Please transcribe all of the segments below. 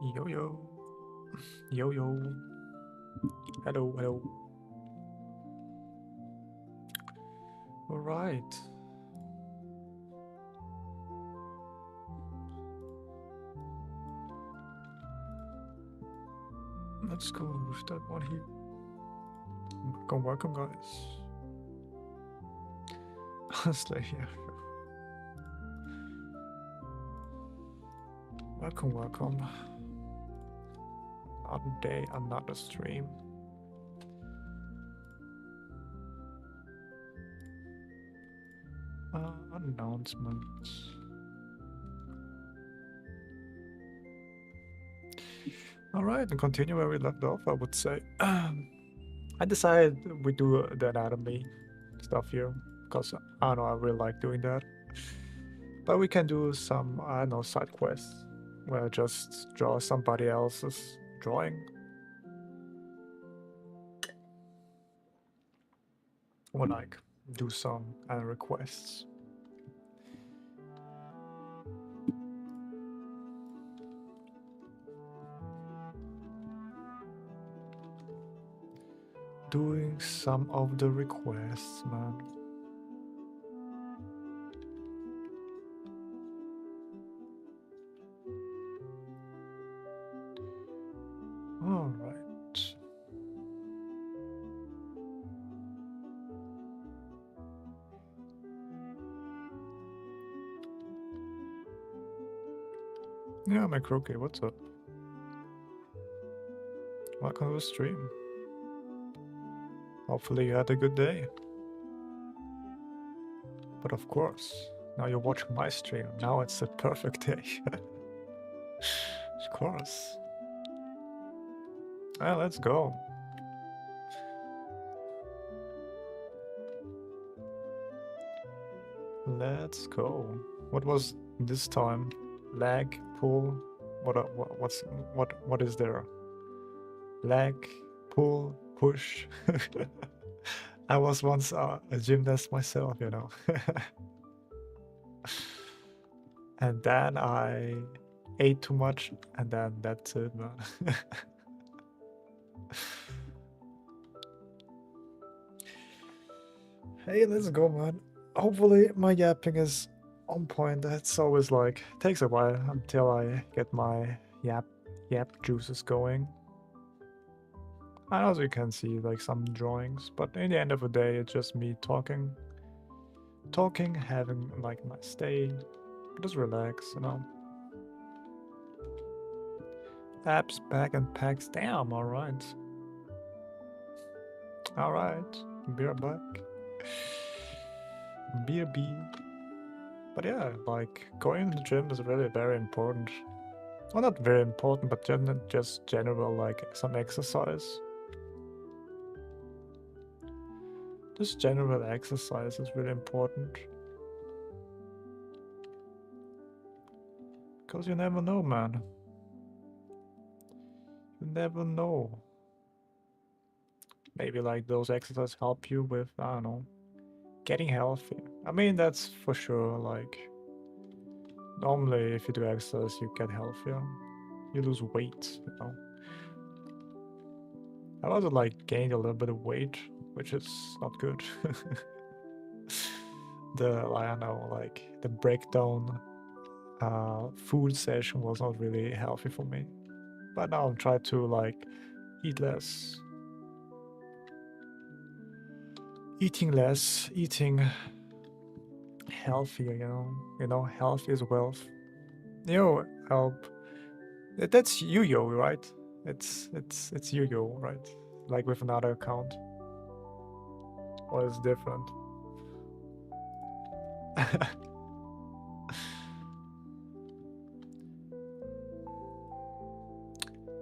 Yo yo. Yo yo. Hello, hello. Alright. Let's go with that one here. Welcome guys. Honestly, yeah. Welcome. Another day, another stream. Announcements. Alright, and continue where we left off, I would say. I decided we do the anatomy stuff here, because I don't know, I really like doing that. But we can do some, I don't know, side quests, where I just draw somebody else's drawing. Or like, do some requests. Doing some of the requests, man. All right. Yeah, McRookie, what's up? Welcome to the stream. Hopefully you had a good day. But of course, now you're watching my stream. Now it's a perfect day. Of course. Well, let's go. Let's go. What was this time? Lag, pull. What is there? Lag, pull, push. I was once a gymnast myself, you know. And then I ate too much, and then that's it, man. Hey, let's go, man. Hopefully my yapping is on point. It's always like takes a while until I get my yap juices going. And also you can see like some drawings, but in the end of the day it's just me talking, having like a nice day, just relax, you know. Apps back and packs. Damn, alright. Alright. Beer back. Beer B. But yeah, like going to the gym is really very important. Well, not very important, but just general, like some exercise. Just general exercise is really important. Because you never know, man. You never know. Maybe like those exercises help you with, I don't know, getting healthy. I mean, that's for sure. Like, normally if you do exercise, you get healthier. You lose weight, you know. I also like gained a little bit of weight, which is not good. I don't know, like the breakdown food session was not really healthy for me. But now I'm trying to like eat less. Eating less, eating healthier, you know, health is wealth. Yo, help. That's Yo, right? It's Yo, right? Like with another account. Or it's different.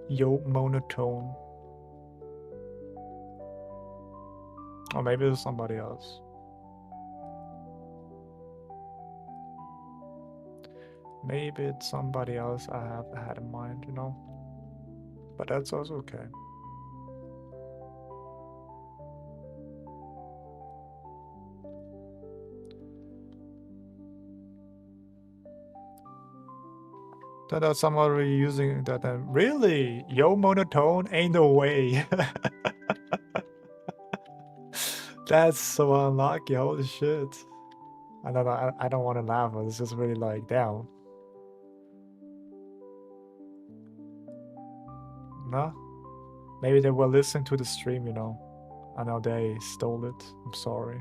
Yo monotone. Or maybe it's somebody else. Maybe it's somebody else I have had in mind, you know? But that's also okay. That are somebody using that. Really? Yo, monotone? Ain't no way. That's so unlucky. Holy shit. I don't want to laugh, but it's just really like, damn. No? Maybe they were listening to the stream, you know. I know they stole it. I'm sorry.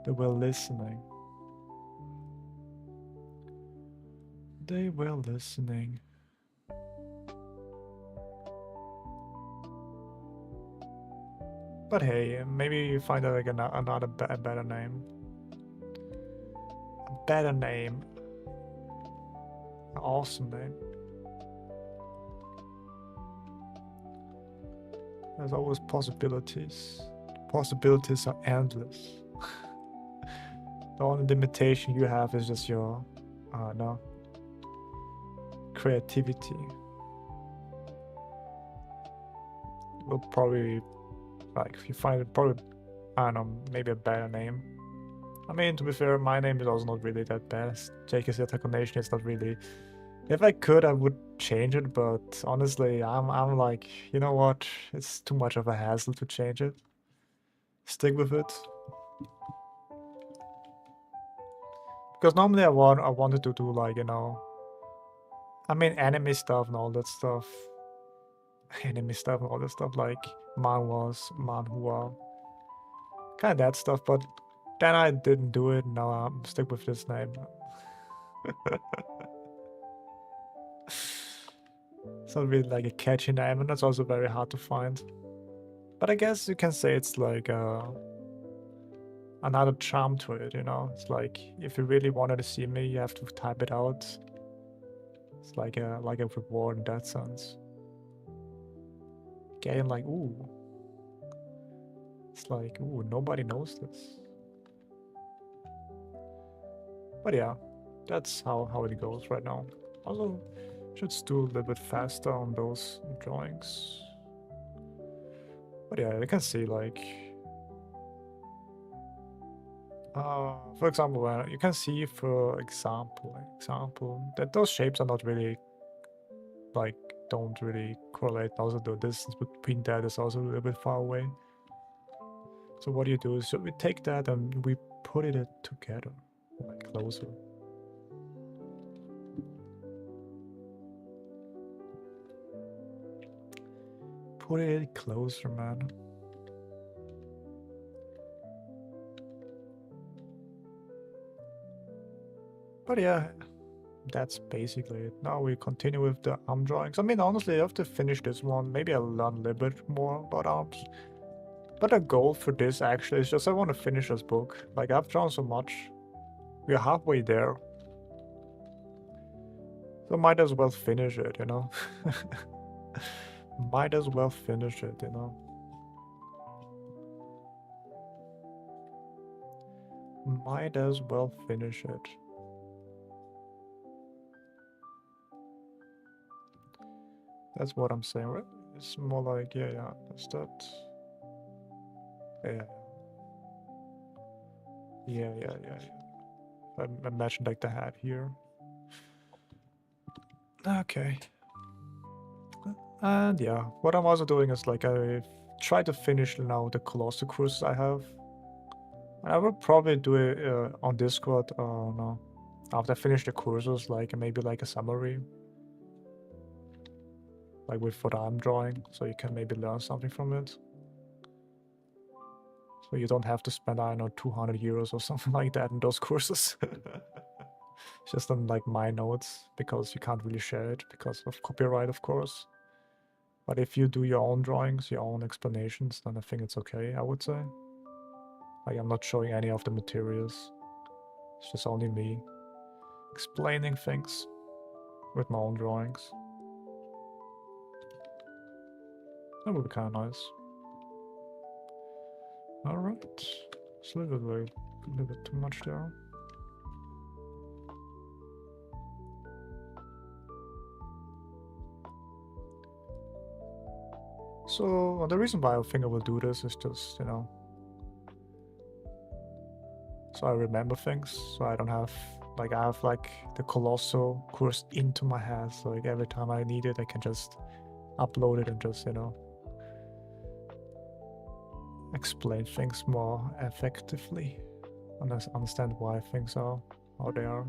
They were listening. They were listening. But hey, maybe you find out like another better name. A better name. An awesome name. There's always possibilities. Possibilities are endless. The only limitation you have is just your, no, creativity. Will probably, like, if you find it, probably, I don't know, maybe a better name. I mean, to be fair, my name is also not really that bad. JKC Attack Nation is not really. If I could, I would change it, but honestly, I'm like, you know what? It's too much of a hassle to change it. Stick with it. Because normally I wanted to do, like, you know, I mean, anime stuff and all that stuff. Anime stuff and all that stuff, like manhwas, manhua, kind of that stuff, but then I didn't do it. Now I'm stuck with this name. It's not really like a catchy name, and that's also very hard to find. But I guess you can say it's like another charm to it, you know? It's like, if you really wanted to see me, you have to type it out. It's like a reward in that sense. Getting like, ooh. It's like, ooh, nobody knows this. But yeah, that's how it goes right now. Also, should do a little bit faster on those drawings. But yeah, you can see, like, for example, you can see, for example, that those shapes are not really, like, don't really correlate. Also, the distance between that is also a little bit far away. So what you do is, so we take that and we put it together, like, closer. Put it closer, man. But yeah, that's basically it. Now we continue with the arm drawings. I mean, honestly, I have to finish this one. Maybe I'll learn a little bit more about arms. But the goal for this actually is just I want to finish this book. Like, I've drawn so much. We're halfway there. So might as well finish it, you know? Might as well finish it, you know? Might as well finish it. That's what I'm saying, right? It's more like, yeah, that's that. Yeah. I imagine like the hat here. Okay. And yeah, what I'm also doing is, like, I try to finish now the closer courses I have. And I will probably do it on Discord, no. After I finish the courses, like, maybe like a summary. Like with what I'm drawing, so you can maybe learn something from it. So you don't have to spend, I don't know, 200 euros or something like that in those courses. Just on, like, my notes, because you can't really share it because of copyright, of course. But if you do your own drawings, your own explanations, then I think it's okay, I would say. Like, I'm not showing any of the materials. It's just only me explaining things with my own drawings. That would be kind of nice. Alright. It's a little bit too much there. So the reason why I think I will do this is just, you know, so I remember things. So I don't have like I have like the colossal course into my head. So like every time I need it, I can just upload it and just explain things more effectively, and understand why things are how they are.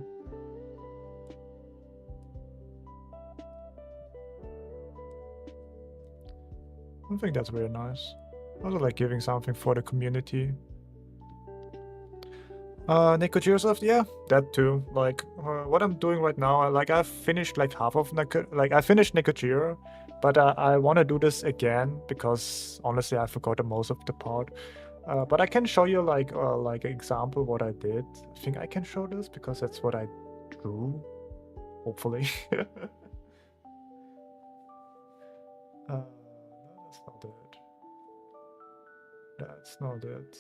I think that's really nice. Also like giving something for the community. Nicogearsoft, yeah, that too. Like what I'm doing right now, like I've finished like half of I finished Nicogear, but I want to do this again because honestly I forgot most of the part. But I can show you like an example what I did. I think I can show this because that's what I drew. Hopefully. No, that's not it. That's not it.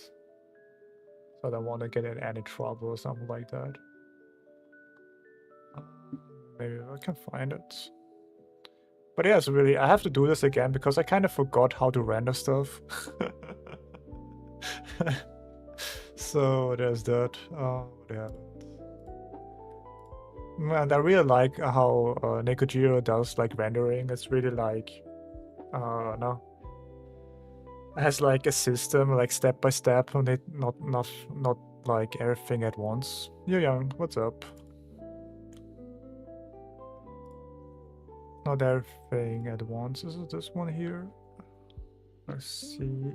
So I don't want to get in any trouble or something like that. Maybe I can find it. But yeah, it's really, I have to do this again because I kind of forgot how to render stuff. So there's that. Yeah. And I really like how Nicogear does like rendering. It's really like, no, it has like a system, like step by step, and it not like everything at once. You're young. What's up? Not everything at once. Is it this one here? Let's see.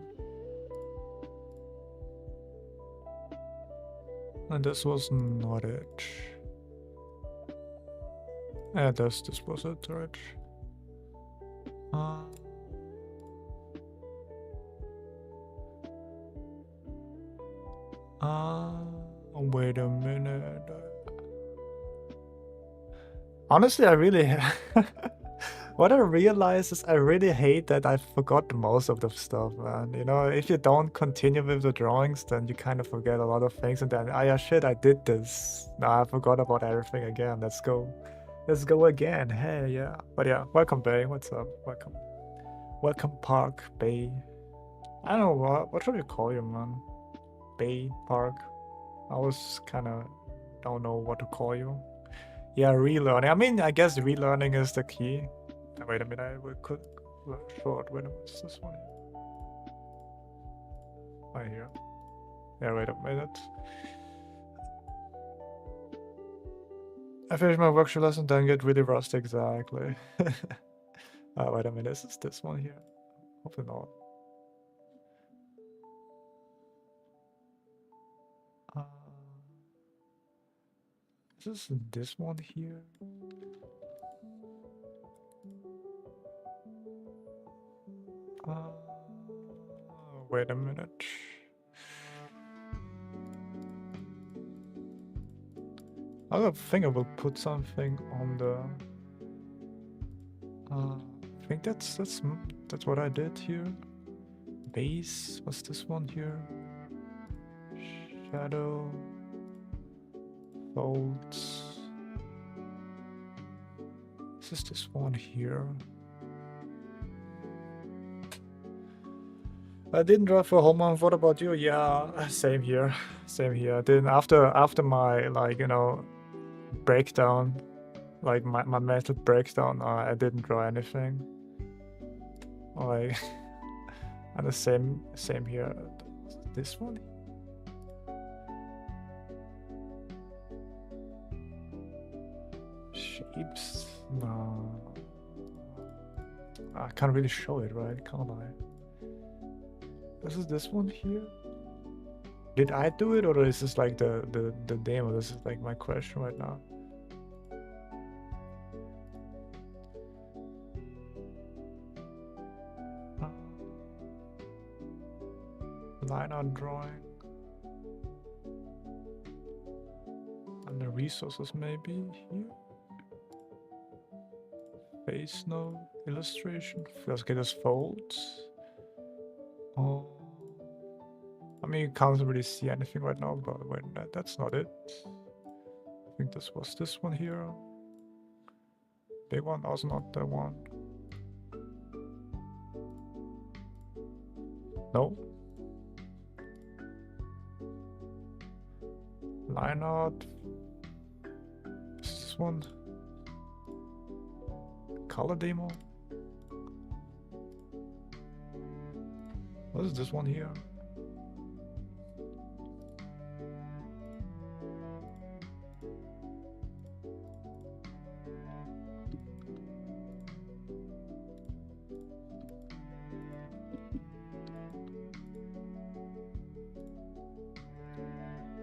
And this was not it. Yeah, this was it, right? Wait a minute. Honestly, I really what I realize is I really hate that I forgot most of the stuff, man. You know, if you don't continue with the drawings, then you kind of forget a lot of things, and then, oh yeah, shit, I did this. Now I forgot about everything again. Let's go. Let's go again. Hey, yeah. But yeah, welcome, Bay. What's up? Welcome. Welcome, Park, Bay. I don't know, what should we call you, man? Bay, Park? I was kind of don't know what to call you. Yeah, relearning. I mean, I guess relearning is the key. Wait a minute, I will cut short. Wait a minute, what's this one? Right here. Yeah, wait a minute. I finished my workshop lesson, then get really rusty. Exactly. Wait a minute, is this one here? Hopefully not. Is this one here? Wait a minute. I don't think I will put something on the. I think that's what I did here. Base. What's this one here? Shadow. Folds. Is this one here? I didn't draw for homework. What about you? Yeah, same here. Same here. Then after my breakdown, like my method breakdown, I didn't draw anything. Like and the same here. This one. Shapes. No. I can't really show it, right? Can't I? This one here? Did I do it, or is this like the demo? This is like my question right now. Line art drawing. And the resources maybe here. Face note, illustration. Let's get us folds. Oh. I mean, you can't really see anything right now, but wait, that's not it. I think this was this one here. Big one, also not that one. No. line art. Is this one? Color demo? What is this one here?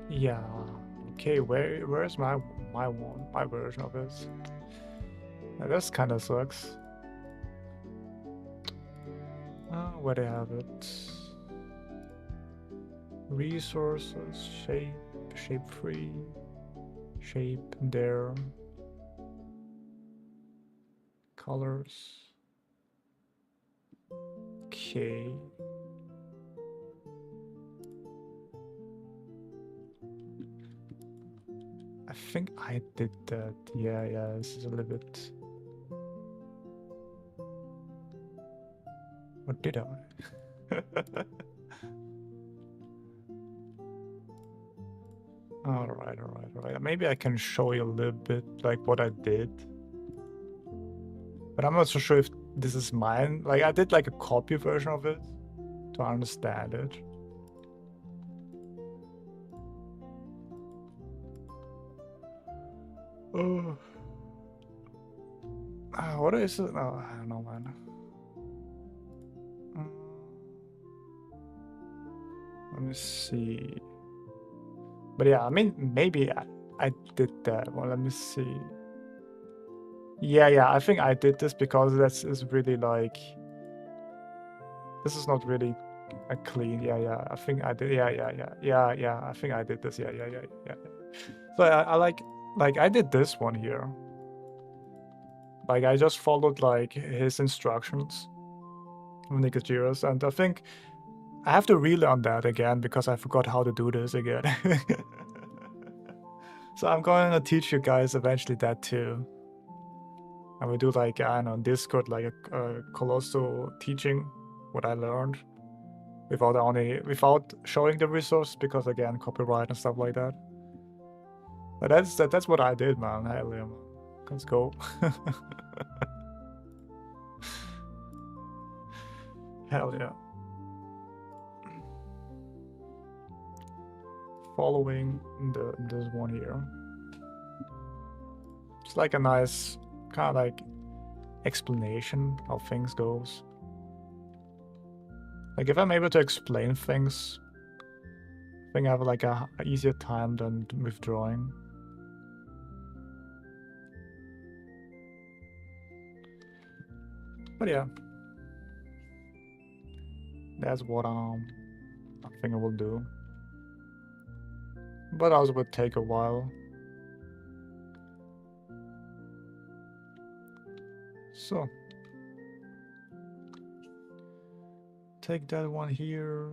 Yeah. Okay, where's my version of this? This kind of sucks. Where do I have it? Resources, shape free, shape there, colors. Okay. I think I did that. Yeah, this is a little bit. Or did I? Alright. Maybe I can show you a little bit like what I did. But I'm not so sure if this is mine. Like I did like a copy version of it to understand it. Oh. What is it? Oh, I don't know, man. Let me see. But yeah, I mean, maybe I did that. Well, let me see. Yeah, I think I did this because this is really like... This is not really a clean... Yeah, I think I did... Yeah, I think I did this. Yeah. So I like I did this one here. Like, I just followed, like, his instructions from Nikajiras, and I think I have to relearn that again because I forgot how to do this again. So I'm going to teach you guys eventually that too. And we do, like, I don't know, Discord, like a colossal teaching what I learned without showing the resource because, again, copyright and stuff like that. But that's what I did, man. Hell yeah, man. Let's go. Hell yeah. Following this one here. It's like a nice kind of like explanation how things goes. Like if I'm able to explain things, I think I have like a easier time than with drawing. But yeah, that's what I think I will do. But also would take a while. So take that one here.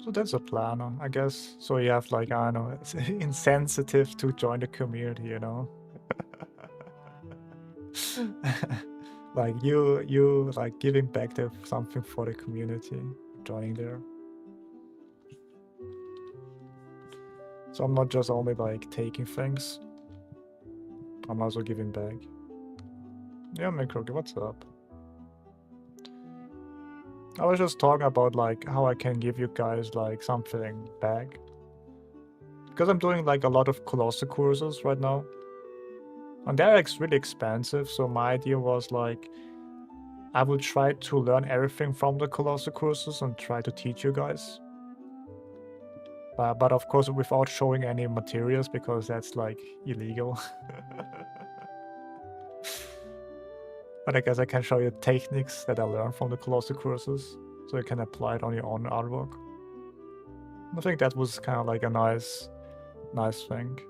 So that's a planner, I guess. So you have like, I don't know, it's insensitive to join the community, you know? Like you like giving back to something for the community, joining there. So I'm not just only like taking things, I'm also giving back. Yeah, Microgi, what's up? I was just talking about like how I can give you guys like something back. Because I'm doing like a lot of Colossal courses right now. And they're like really expensive, so my idea was like I will try to learn everything from the Colossal courses and try to teach you guys. But of course without showing any materials because that's like illegal. But I guess I can show you techniques that I learned from the Colossal courses, so you can apply it on your own artwork. I think that was kind of like a nice thing.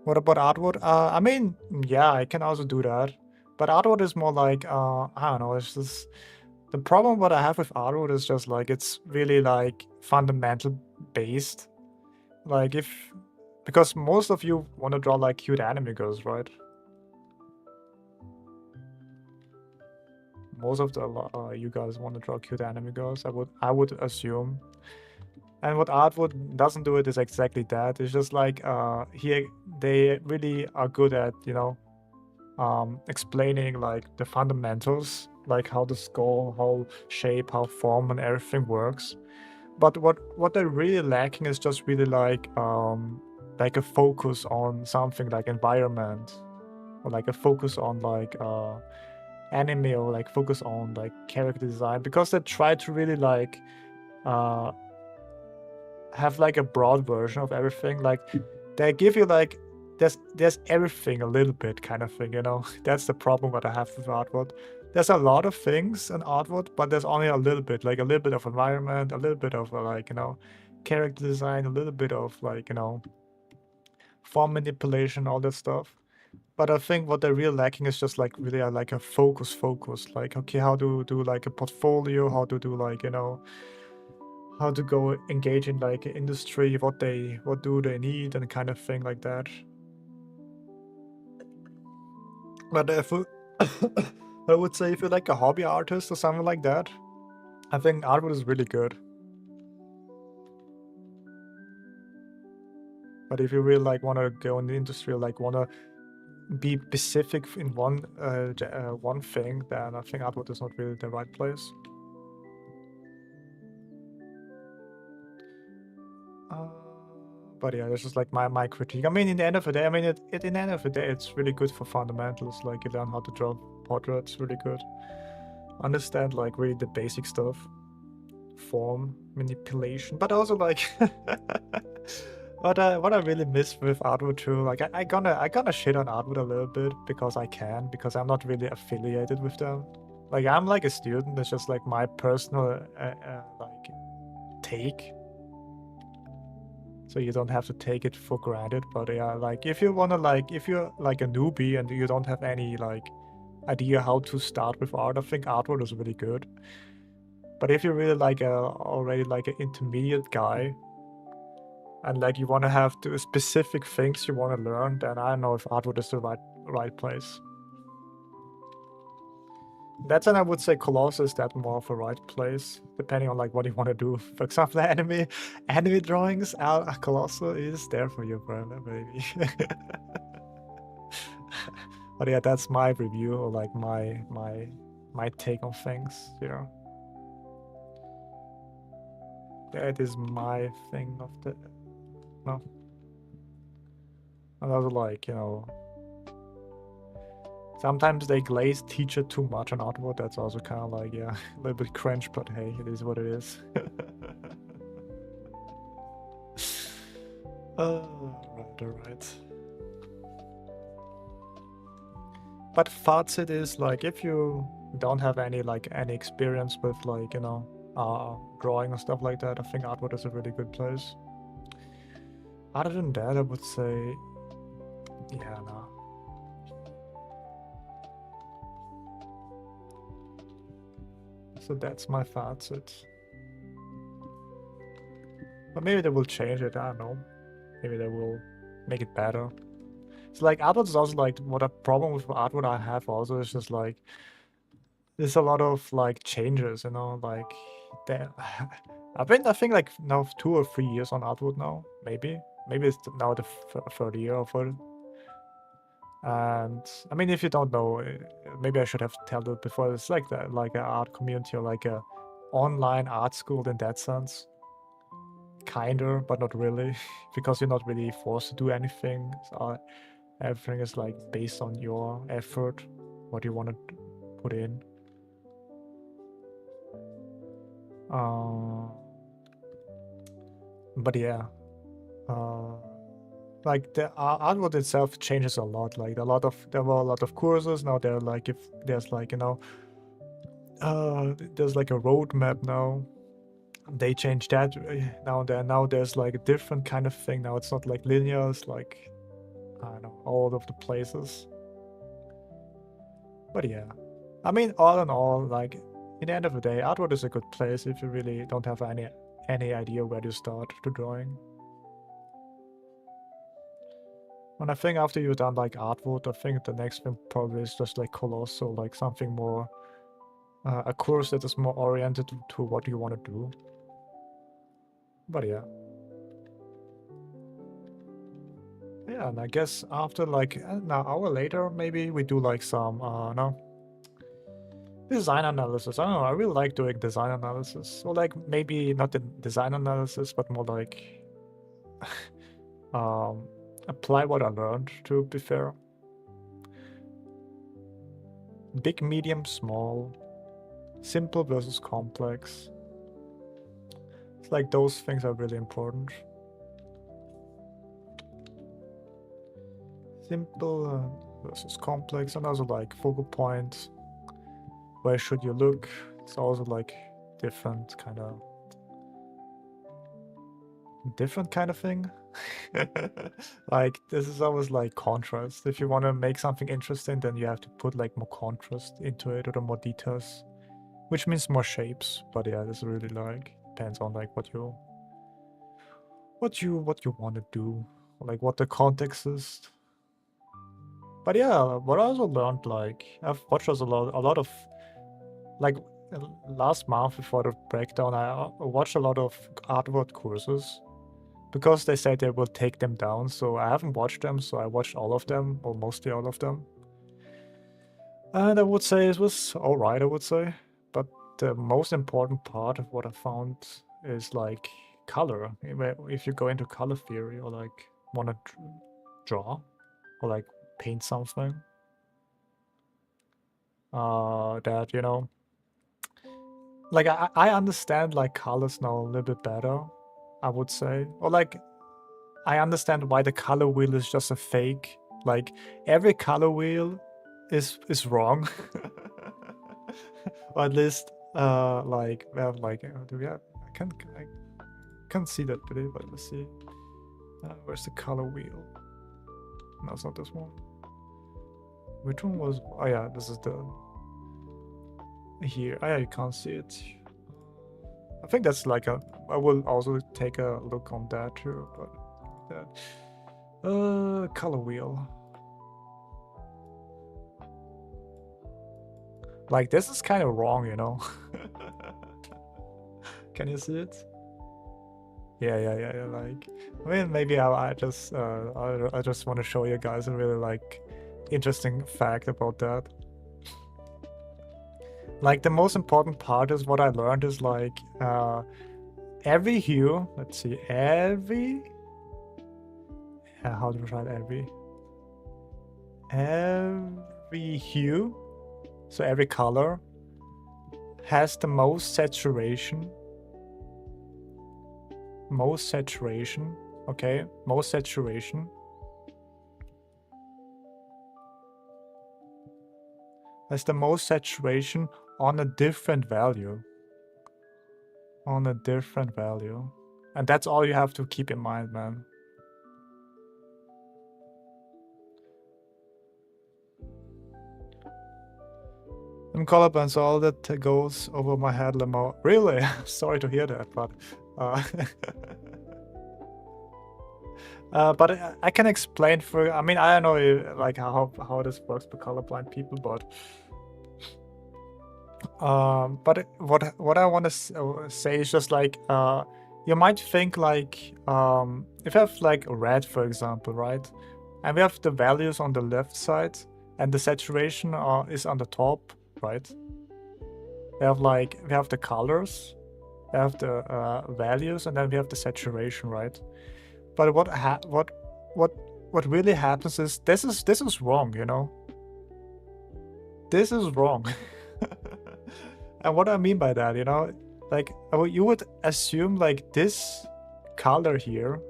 What about artwork? I mean, yeah, I can also do that. But artwork is more like, I don't know, it's just... The problem what I have with artwork is just like, it's really like fundamental based. Like because most of you want to draw like cute anime girls, right? most of the you guys want to draw cute anime girls. I would assume. And what Artwood doesn't do it is exactly that. It's just like here they really are good at, you know, explaining like the fundamentals, like how the skull, how shape, how form, and everything works. But what they're really lacking is just really like a focus on something like environment, or like a focus on like anime, or like focus on like character design, because they try to really like have like a broad version of everything. Like they give you like there's everything a little bit kind of thing, you know. That's the problem that I have with Artwood. There's a lot of things in Artwood, but there's only a little bit, like a little bit of environment, a little bit of like, you know, character design, a little bit of like, you know, form manipulation, all that stuff. But I think what they're really lacking is just like really like a focus. Like, okay, how to do like a portfolio, how to do like, you know, how to go engage in like industry, what do they need, and kind of thing like that. But if I would say if you're like a hobby artist or something like that, I think Artwood is really good. But if you really like want to go in the industry, or like want to be specific in one thing, then I think Artwood is not really the right place. But yeah, that's just like my critique. I mean, in the end of the day, in the end of the day, it's really good for fundamentals. Like you learn how to draw portraits, really good. Understand like really the basic stuff, form manipulation, but also like what I really miss with Artwood too. Like I gonna shit on Artwood a little bit because I can, because I'm not really affiliated with them. Like I'm like a student. It's just like my personal like take. So you don't have to take it for granted. But yeah, like if you wanna like, if you're like a newbie and you don't have any like idea how to start with art, I think Artwood is really good. But if you're really like already like an intermediate guy, and like you want to have the specific things you want to learn, then I don't know if Artwood is the right place. That's when I would say Colossus is that more of a right place, depending on like what you want to do. For example, anime drawings, Colossus is there for you, bro, baby. But yeah, that's my review, or like my take on things, you know. That is my thing of the no. And I was like, you know, sometimes they glaze teacher too much on Artwood. That's also kind of like, yeah, a little bit cringe, but hey, it is what it is. Alright. But fazit is like, if you don't have any experience with like, you know, drawing and stuff like that, I think Artwood is a really good place. Other than that, I would say, yeah, no. So that's my fazit. But maybe they will change it, I don't know. Maybe they will make it better. It's like Artwood is also like, what a problem with Artwood I have also is just like, there's a lot of like changes, you know, like I've been, I think like now 2 or 3 years on Artwood now, maybe it's now the third year of it. And I mean, if you don't know, maybe I should have told it before. It's like an art community, or like a online art school in that sense. Kinda, but not really, because you're not really forced to do anything. So everything is like based on your effort, what you want to put in. But yeah, like the Artwood itself changes a lot. Like there were a lot of courses now. There like, if there's like, you know, there's like a roadmap now. They changed that now. Now there's like a different kind of thing. Now it's not like linear. It's like, I don't know, all of the places. But yeah, I mean, all in all, like in the end of the day, Artwood is a good place if you really don't have any idea where to start to drawing. And I think after you've done like Artwood, I think the next thing probably is just like Colossal, like something more a course that is more oriented to what you want to do. But yeah. Yeah, and I guess after like an hour later, maybe we do like some, no, design analysis. I don't know, I really like doing design analysis. Or like maybe not the design analysis, but more like apply what I learned, to be fair. Big, medium, small, simple versus complex. It's like those things are really important. Simple versus complex, and also like focal points. Where should you look? It's also like different kind of thing. Like this is always like contrast. If you want to make something interesting, then you have to put like more contrast into it or more details, which means more shapes. But yeah, this really like depends on like what you want to do, or like what the context is. But yeah, what I also learned, like I've watched also a lot of like last month before the breakdown, I watched a lot of artwork courses because they said they will take them down. So I haven't watched them, so I watched all of them, or mostly all of them. And I would say it was alright, I would say. But the most important part of what I found is like color. If you go into color theory or like want to draw or like paint something, that, you know, like I understand like colors now a little bit better, I would say. Or like I understand why the color wheel is just a fake. Like every color wheel is wrong. Or at least like well, like do we have I can't see that pretty, but let's see. Where's the color wheel? No, it's not this one. Which one was, oh yeah, this is the here. Oh yeah, you can't see it. I think that's like I will also take a look on that too, but that. Color wheel. Like this is kind of wrong, you know. Can you see it? Yeah. Like, I mean, maybe I just I just want to show you guys a really like interesting fact about that. Like the most important part is what I learned is like every hue. Let's see, every. How do I write every? Every hue, so every color has the most saturation. Most saturation, okay? Most saturation. Has the most saturation on a different value. On a different value. And that's all you have to keep in mind, man. I'm colorblind, so all that goes over my head, Lemo. Really? Sorry to hear that, but but I can explain for. I mean, I don't know like how this works for colorblind people, but what I want to say is just like you might think like if you have like red, for example, right, and we have the values on the left side, and the saturation is on the top, right? We have the colors, we have the values, and then we have the saturation, right? But what really happens is this is wrong, you know. This is wrong. And what I mean by that, you know, like you would assume like this color here,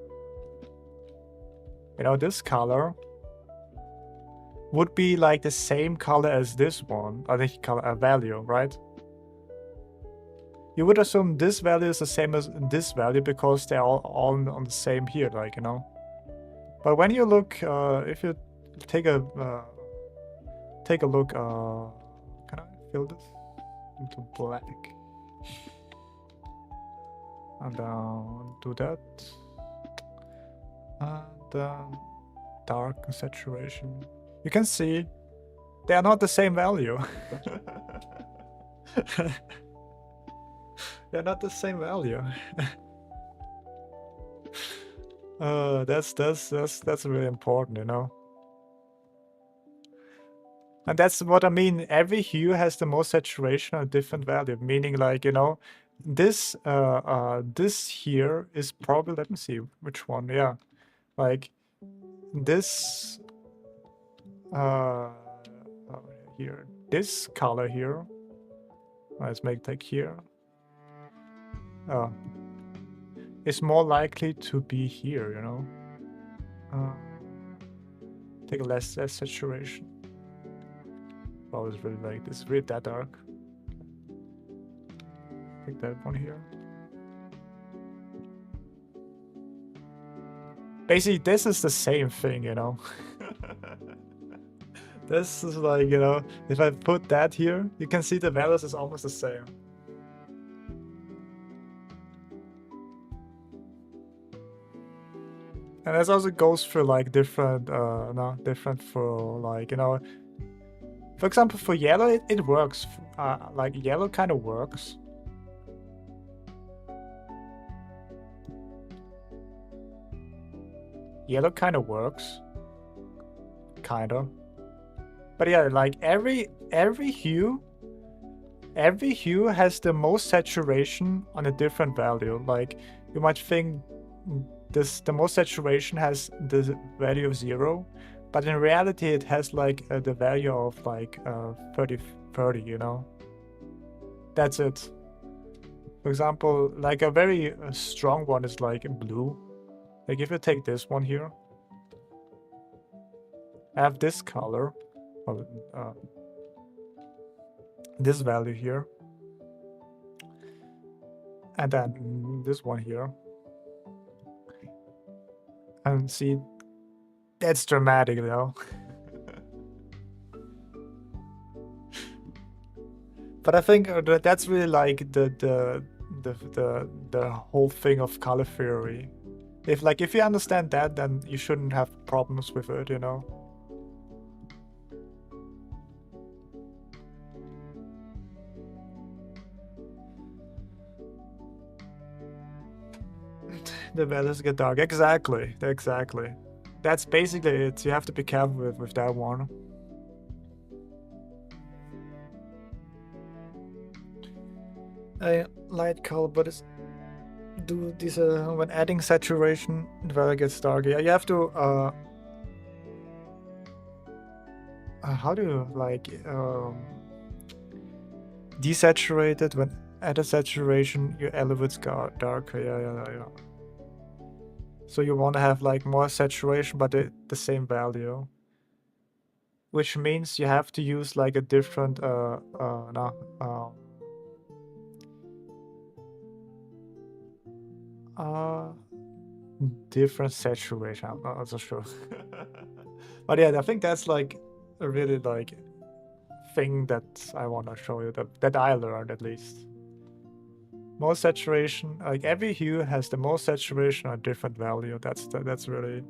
you know, this color would be like the same color as this one, or the color value, right? You would assume this value is the same as this value because they're all on the same here, like, you know. But when you look, if you take a look, can I fill this into black? And do that. And dark saturation. You can see they are not the same value. They're not the same value. That's really important, you know. And that's what I mean. Every hue has the most saturation on a different value, meaning like, you know, this this here is probably, let me see which one. Yeah. Like this here, this color here. Let's make like here. It's more likely to be here, you know. Take less saturation. Oh, it's really like this, really that dark. Take that one here. Basically, this is the same thing, you know. This is like, you know, if I put that here, you can see the values is almost the same. And this also goes for like different, different for like, you know, for example, for yellow, it works. Like yellow kind of works. Yellow kind of works. Kind of. But yeah, like every hue has the most saturation on a different value. Like you might think the most saturation has the value of 0, but in reality it has like the value of like 30, you know. That's it. For example, like a very strong one is like blue. Like if you take this one here, I have this color, this value here, and then this one here. And see, that's dramatic though. But I think that's really like the whole thing of color theory. If you understand that, then you shouldn't have problems with it, you know. The values get dark. Exactly. That's basically it. You have to be careful with that one. A light color, but it's do this when adding saturation, the value gets darker. Yeah, you have to how do you like desaturate it? When add a saturation, your elevates go darker. Yeah. So you want to have like more saturation, but the same value, which means you have to use like a different different saturation. I'm not so sure. But yeah, I think that's like a really like thing that I want to show you, that I learned at least. Most saturation, like every hue has the most saturation on a different value. That's really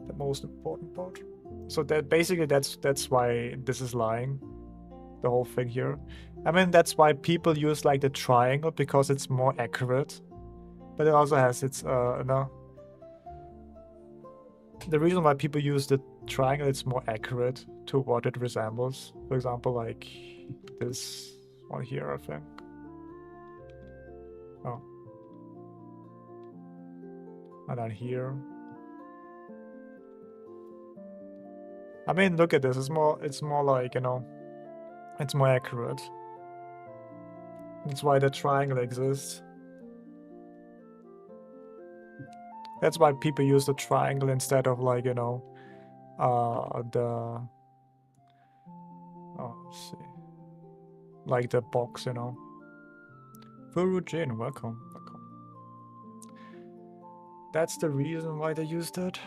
the most important part. So that basically that's why this is lying, the whole thing here. I mean, that's why people use like the triangle, because it's more accurate. But it also has its no. The reason why people use the triangle, it's more accurate to what it resembles. For example, like this one here, I think. Oh. And then here. I mean, look at this. It's more like, you know, it's more accurate. That's why the triangle exists. That's why people use the triangle instead of like, you know, let's see, like the box, you know. Furujin, welcome. That's the reason why they use that.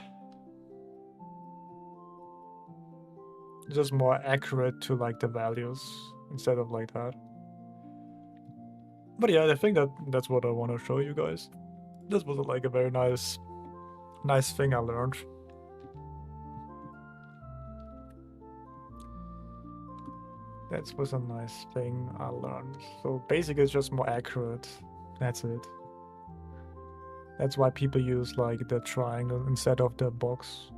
Just more accurate to like the values instead of like that. But yeah, I think that's what I want to show you guys. This was like a very nice thing I learned. That was a nice thing I learned. So basically it's just more accurate. That's it. That's why people use like the triangle instead of the box.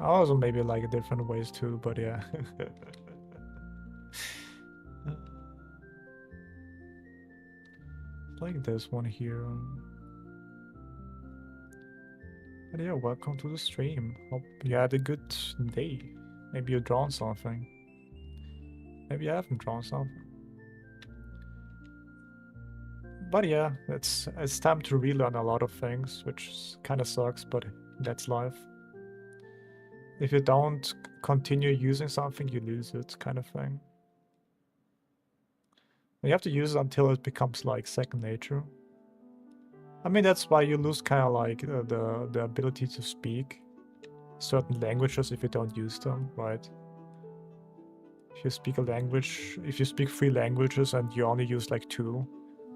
Also maybe like different ways too, but yeah. Like this one here. But yeah, welcome to the stream. Hope you had a good day. Maybe you drawn something. Maybe you haven't drawn something. But yeah, it's time to relearn a lot of things, which kind of sucks, but that's life. If you don't continue using something, you lose it, kind of thing. You have to use it until it becomes like second nature. I mean, that's why you lose kind of like the ability to speak certain languages if you don't use them, right? If you speak a language, if you speak 3 languages and you only use like 2,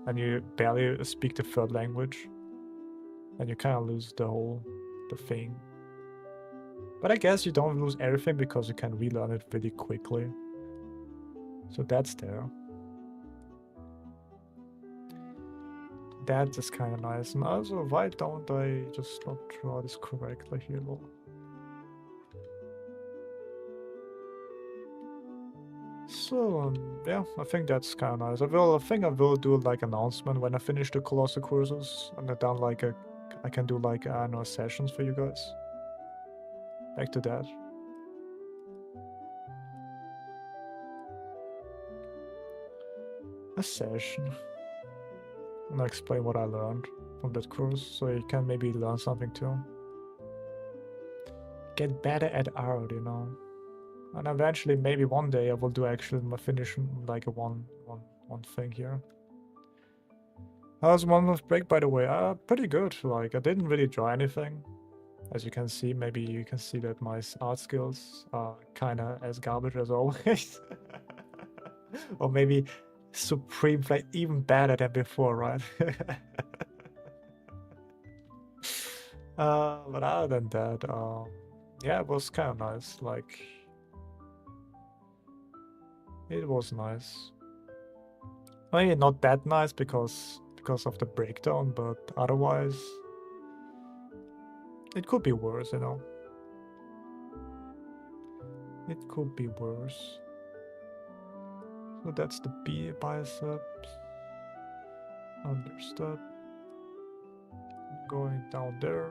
and you barely speak the 3rd language, then you kind of lose the thing. But I guess you don't lose everything because you can relearn it really quickly. So that's there. That is kind of nice. And also, why don't I just not draw this correctly here? Well, so yeah, I think that's kind of nice. I think I will do like announcement when I finish the Colossal courses, and I done like I can do like I don't know, sessions for you guys. Back to that. A session. And I'll explain what I learned from that course, so you can maybe learn something too. Get better at art, you know. And eventually, maybe one day, I will do actually my finish like a one thing here. How was 1 month break, by the way? Pretty good. Like I didn't really draw anything, as you can see. Maybe you can see that my art skills are kind of as garbage as always, or maybe supreme, like even better than before, right? But other than that, yeah, it was kind of nice. Like, it was nice. Maybe not that nice because of the breakdown, but otherwise, it could be worse, you know. It could be worse. So that's the B biceps. Understood. Going down there.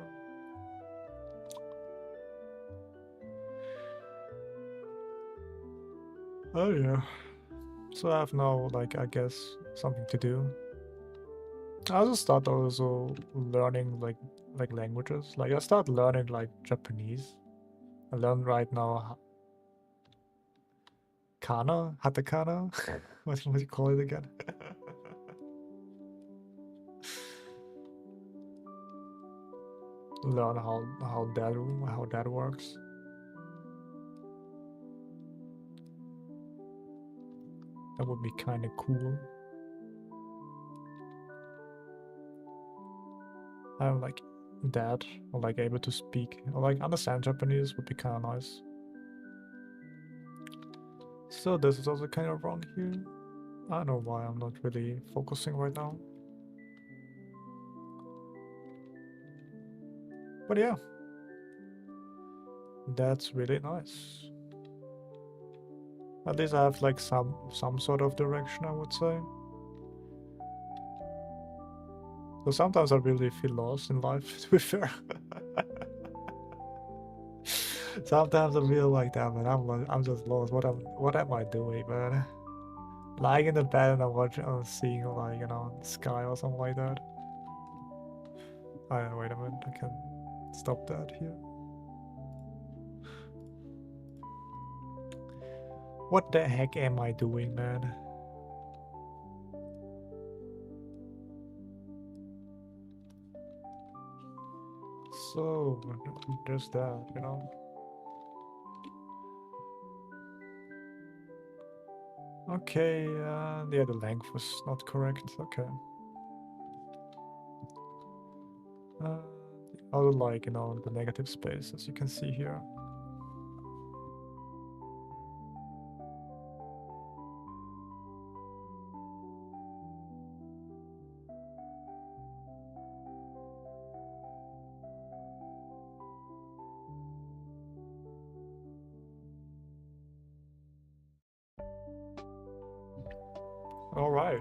Oh yeah. So I have now, like, I guess, something to do. I also start also learning like languages. Like I start learning like Japanese. I learn right now katakana. What do you call it again? Learn how that works. That would be kind of cool. I'm like that, or like able to speak, or like understand Japanese would be kind of nice. So this is also kind of wrong here. I don't know why I'm not really focusing right now. But yeah, that's really nice. At least I have like some sort of direction, I would say. So sometimes I really feel lost in life, to be fair. Sometimes I feel like that, man. I'm just lost. What am I doing, man? Lying in the bed and I'm seeing like, you know, the sky or something like that. Wait a minute, I can stop that here. What the heck am I doing, man? So, there's that, you know? Okay, yeah, the length was not correct, okay. I would like, you know, the negative space, as you can see here. All right.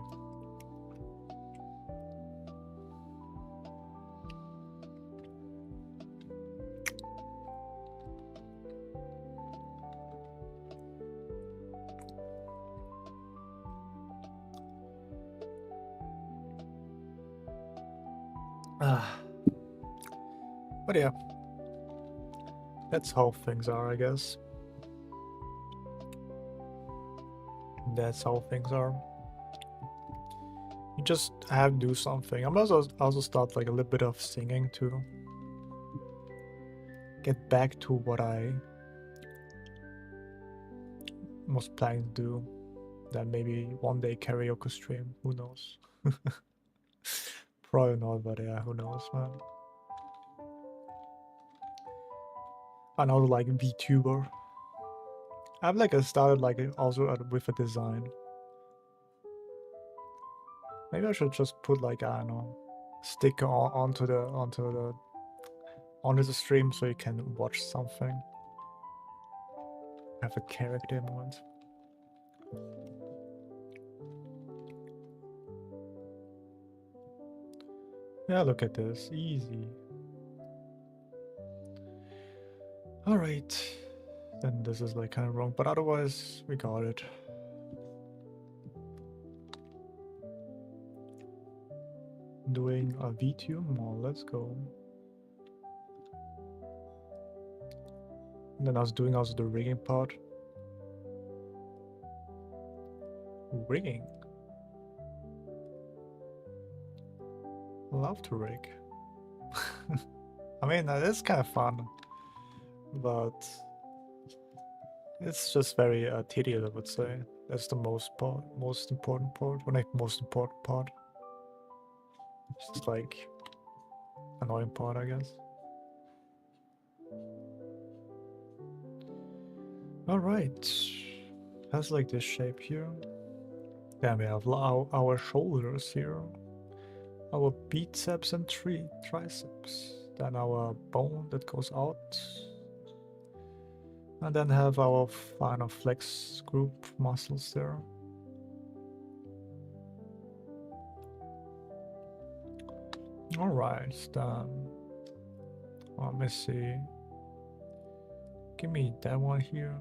But yeah, that's how things are, I guess. That's how things are. You just have to do something. I'm also start like a little bit of singing to get back to what I was planning to do. Then maybe one day karaoke stream. Who knows? Probably not, but yeah, who knows, man. Another like VTuber. I've like started like also with a design. Maybe I should just put like, I don't know, sticker onto the stream so you can watch something. Have a character moment. Yeah, look at this, easy. All right, then this is like kind of wrong, but otherwise we got it. Doing a VTube more, let's go. And then I was doing also the rigging part. Rigging. Love to rig. I mean, it's kind of fun, but it's just very tedious, I would say. That's the most important part. When most important part. It's just like annoying part, I guess. All right, has like this shape here. Then we have our shoulders here, our biceps and triceps. Then our bone that goes out, and then have our final flex group muscles there. All right, then let me see. Give me that one here.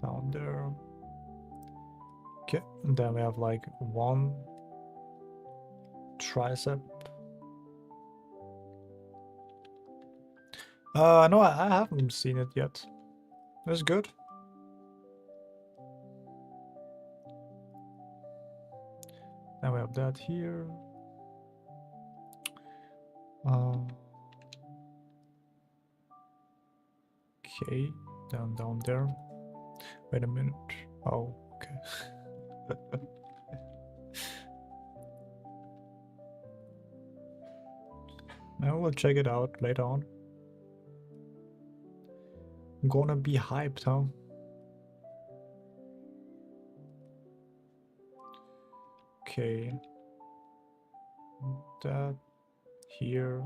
Down there. Okay, and then we have like one tricep. No, I haven't seen it yet. That's good. Then we have that here. Okay, down there. Wait a minute. Oh, okay. Now we'll check it out later on. I'm gonna be hyped, huh? Okay. That here.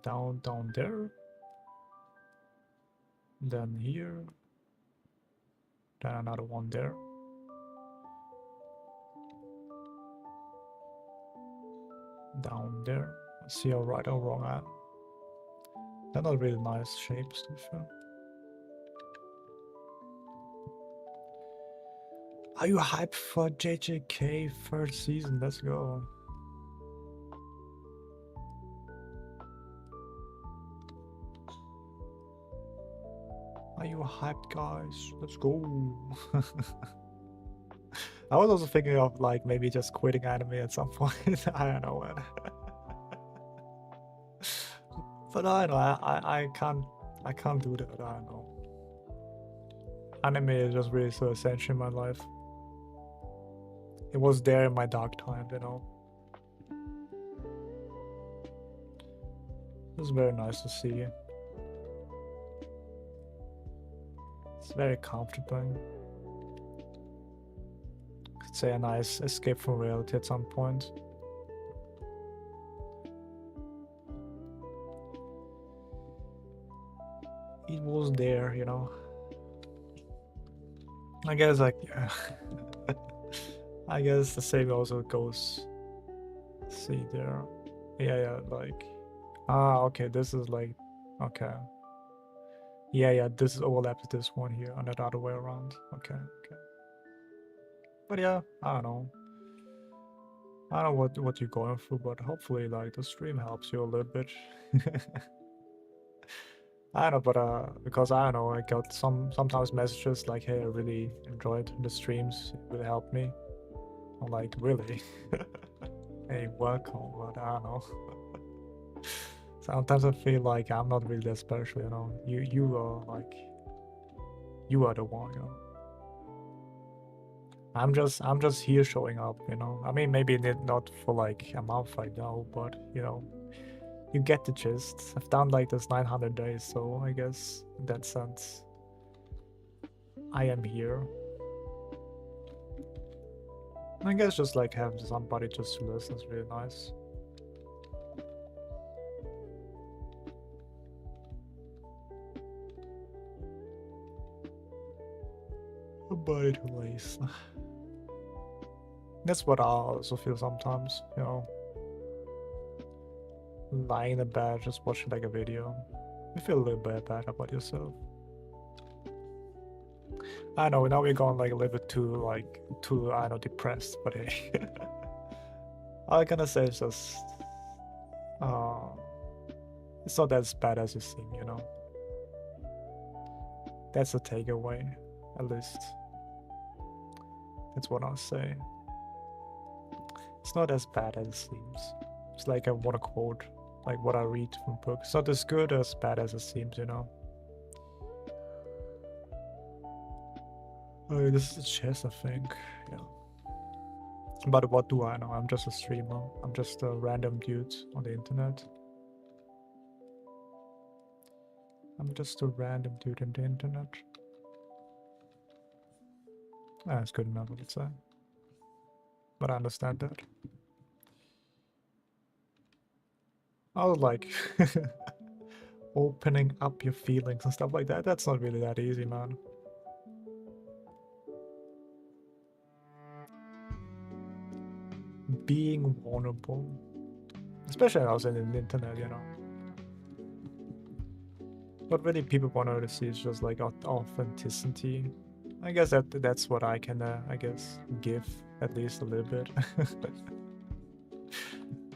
Down there. Then here. Then another one there. Down there. Let's see how right or wrong I am. They're not really nice shapes, to be fair. Are you hyped for JJK third season? Let's go. Are you hyped, guys? Let's go. I was also thinking of like maybe just quitting anime at some point. I don't know when. But I know I can't do that. I don't know. Anime is just really so essential in my life. It was there in my dark time, you know. It was very nice to see. It's very comfortable. Could say a nice escape from reality at some point. it was there, you know. I guess like I guess the same also goes. See there. Yeah, like okay, this is like okay. Yeah, this overlaps this one here and the other way around. Okay. But yeah, I don't know. I don't know what you're going through, but hopefully like the stream helps you a little bit. I don't know, but because I don't know, I got sometimes messages like, "Hey, I really enjoyed the streams. It really helped me." I'm like, really? Hey, welcome, but I don't know. Sometimes I feel like I'm not really that special, you know. You are like, you are the one, you know. I'm just here showing up, you know. I mean, maybe not for like a month, I know, but you know, you get the gist. I've done like this 900 days, so I guess in that sense, I am here. I guess just like having somebody just to listen is really nice. Somebody to listen. That's what I also feel sometimes, you know. Lying in bed, just watching like a video. You feel a little bit bad about yourself. I know, now we're going like a little bit too I know, depressed, but hey. All I'm gonna say is just it's not as bad as you seem, you know. That's a takeaway, at least. That's what I'll say. It's not as bad as it seems. It's like I want to quote, like what I read from books. It's not as good or as bad as it seems, you know. Oh, this is chess, I think. Yeah. But what do I know? I'm just a streamer. I'm just a random dude on the internet. I'm just a random dude on the internet. That's good enough, I would say. But I understand that. I was like opening up your feelings and stuff like that. That's not really that easy, man. Being vulnerable, especially also in the internet, you know. What really people want to see is just like authenticity. I guess that's what I can, I guess, give at least a little bit.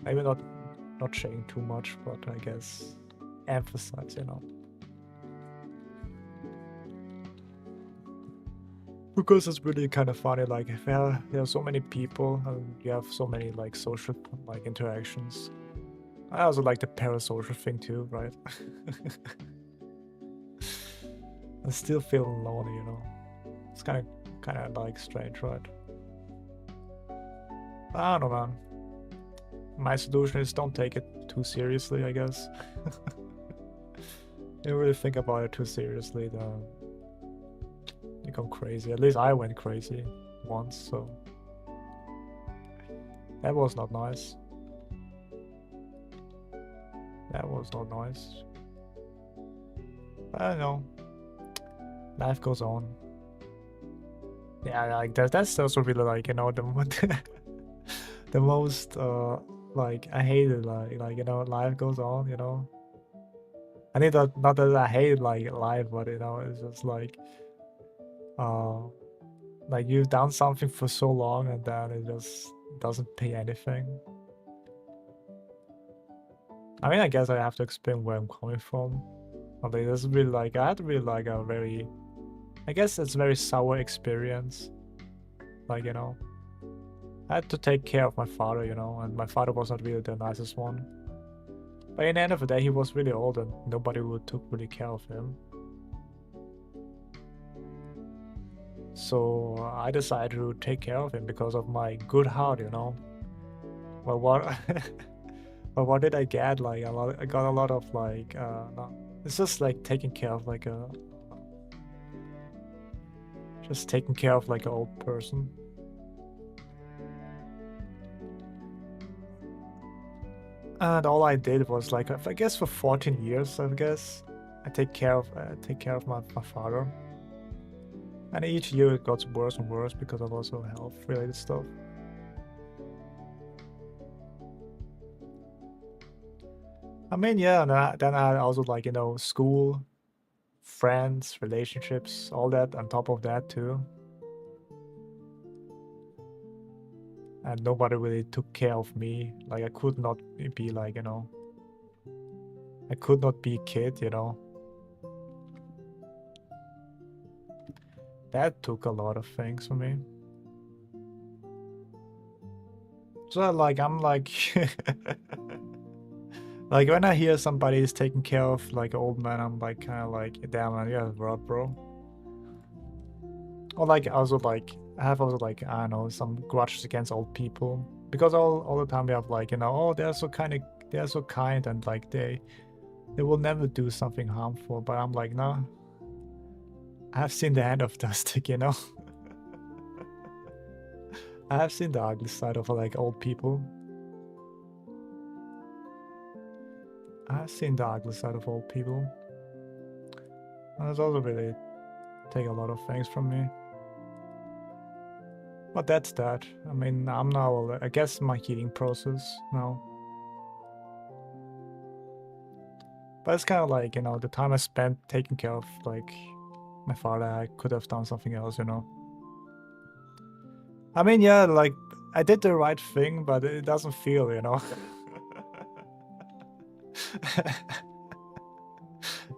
Maybe not saying too much, but I guess emphasize, you know. Because it's really kind of funny, like there are so many people and you have so many like social like interactions. I also like the parasocial thing too, right? I still feel lonely, you know. It's kind of like strange, right? I don't know, man. My solution is don't take it too seriously, I guess. You really think about it too seriously, then you go crazy. At least I went crazy once, so that was not nice. That was not nice. But I don't know. Life goes on. Yeah, like that's also really like, you know, the most like I hate it, like you know, life goes on, you know. I need that, not that I hate like life, but you know, it's just like like you've done something for so long and then it just doesn't pay anything. I mean, I guess I have to explain where I'm coming from. Like this is really like I had really like a very, I guess it's a very sour experience. Like, you know, I had to take care of my father, you know, and my father was not really the nicest one. But in the end of the day, he was really old and nobody would took really care of him. So I decided to take care of him because of my good heart, you know. Well, what, but what did I get? Like I got a lot of like, no, it's just like taking care of like just taking care of like an old person. And all I did was like, I guess for 14 years, I guess, I take care of my father. And each year it got worse and worse because of also health related stuff. I mean, yeah, and then I also like, you know, school, friends, relationships, all that on top of that too. And nobody really took care of me. Like I could not be like, you know, I could not be a kid, you know. That took a lot of things for me. So like I'm like like when I hear somebody is taking care of like an old man, I'm like kind of like, damn man, you have rough, bro. Or like also like I have also like, I don't know, some grudges against old people because all the time we have like, you know, oh, they're so kind and like they will never do something harmful. But I'm like, no, I have seen the end of the stick, you know. I have seen the ugly side of like old people. I have seen the ugly side of old people. And it's also really take a lot of things from me. But that's that. I mean, I'm now, I guess, my healing process now. But it's kind of like, you know, the time I spent taking care of like my father, I could have done something else, you know. I mean, yeah, like I did the right thing, but it doesn't feel, you know.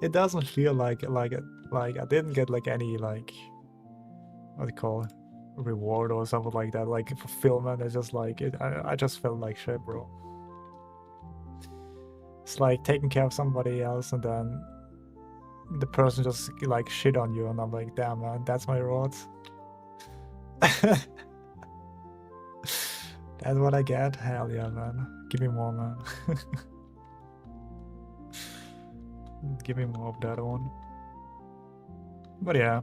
It doesn't feel like I didn't get like any like what do you call it, reward or something like that, like fulfillment. It's just like I just felt like shit, bro. It's like taking care of somebody else and then the person just like shit on you, and I'm like, damn man, that's my reward. That's what I get. Hell yeah, man. Give me more, man. Give me more of that one. But yeah.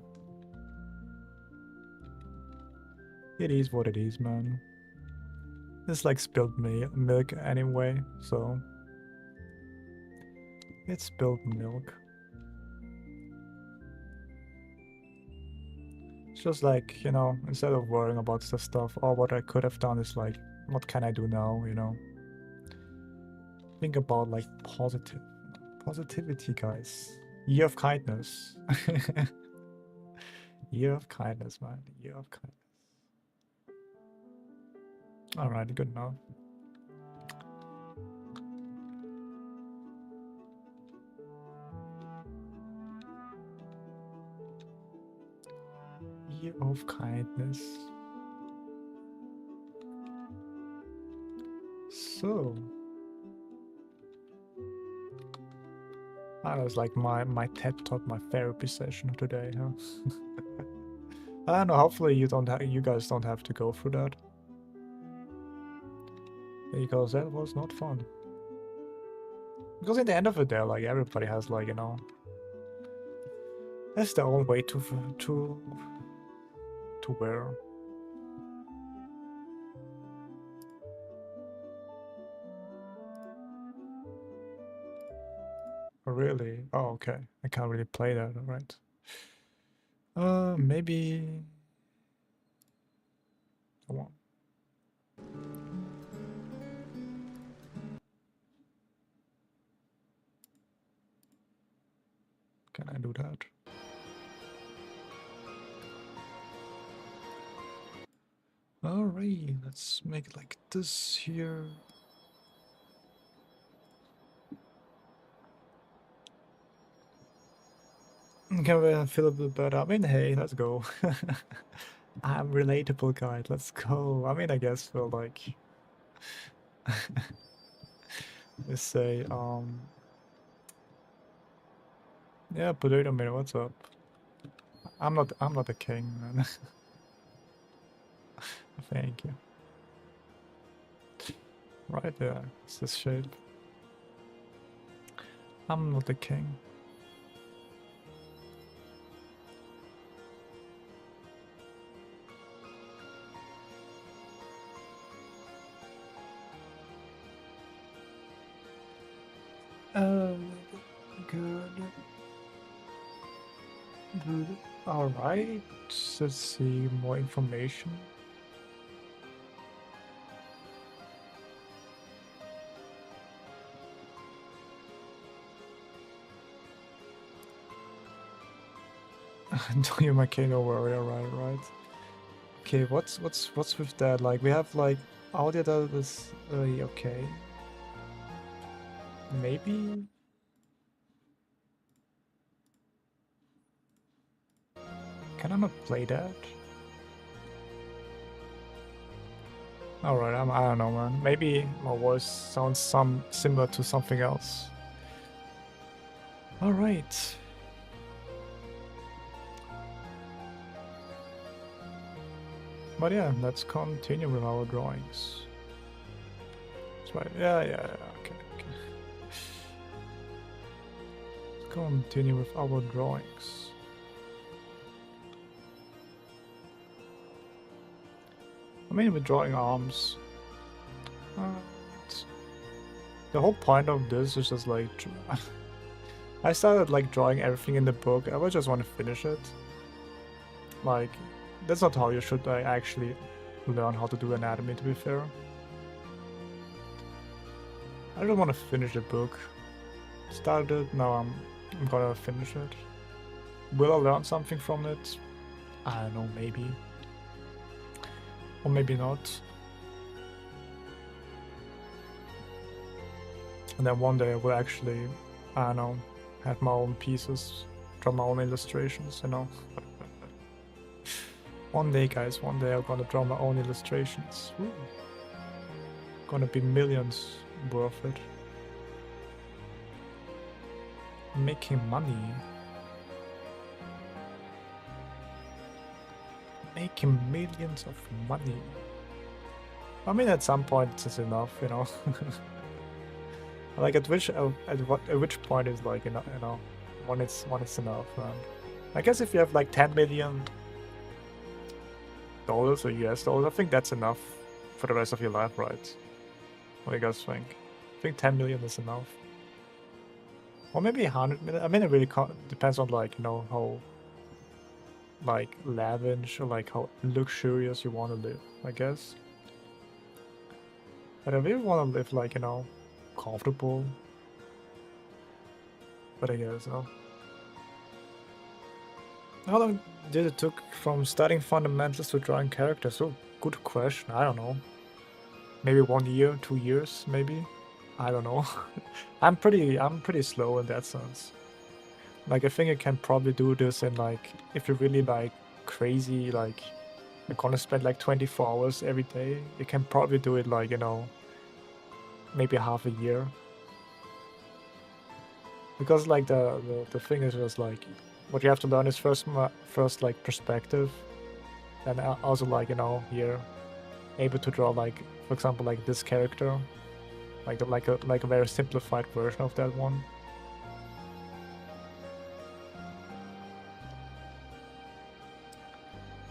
It is what it is, man. It's like spilled milk anyway, so... It's spilled milk. It's just like, you know, instead of worrying about the stuff, all what I could have done is like, what can I do now, you know? Think about like positivity, guys. Year of kindness. Year of kindness, man. Year of kindness. Alright, good enough. Year of kindness. So... That was like my TED talk, my therapy session today, huh? I don't know, hopefully you guys don't have to go through that. Because that was not fun. Because at the end of the day, like everybody has like, you know, that's their own way to wear. Oh, really? Oh, okay. I can't really play that, alright. Maybe... Come on. Can I do that? Alright, let's make it like this here. Can we feel a bit better? I mean, hey, let's go. I'm relatable, guys. Let's go. I mean, I guess we'll like... let's say, yeah, Potato Man, what's up? I'm not a king, man. Thank you. Right there, it's this shape. I'm not a king. Good. All right, let's see more information. Do you Makino warrior, right? Okay, what's with that? Like we have like audio that is okay. Maybe. Can I not play that? Alright, I don't know, man. Maybe my voice sounds similar to something else. Alright. But yeah, let's continue with our drawings. That's right. Yeah, okay. Let's continue with our drawings. I mean, we're drawing arms. The whole point of this is just like... I started like drawing everything in the book. I just want to finish it. Like, that's not how you should actually learn how to do anatomy, to be fair. I don't want to finish the book. Started it, now I'm gonna finish it. Will I learn something from it? I don't know, maybe. Or maybe not. And then one day I will actually, I don't know, have my own pieces, draw my own illustrations, you know. One day, guys, one day I'm gonna draw my own illustrations. Woo. Gonna be millions worth it. Making money. Making millions of money. I mean, at some point it's enough, you know. Like at which point is like, you know, when it's enough, man. I guess if you have like $10 million or US dollars, I think that's enough for the rest of your life, right? What do you guys think? I think 10 million is enough. Or maybe 100 million. I mean, it really depends on like, you know, how like lavish or like how luxurious you want to live, I guess. But I really want to live like, you know, comfortable. But I guess, no. How long did it took from studying fundamentals to drawing characters? Oh, good question. I don't know. Maybe 1 year, 2 years, maybe. I don't know. I'm pretty slow in that sense. Like I think I can probably do this in like, if you're really like crazy, like you're gonna spend like 24 hours every day, you can probably do it like, you know, maybe half a year. Because like the thing is just like, what you have to learn is first like perspective, and also like, you know, here able to draw like, for example, like this character, like a very simplified version of that one.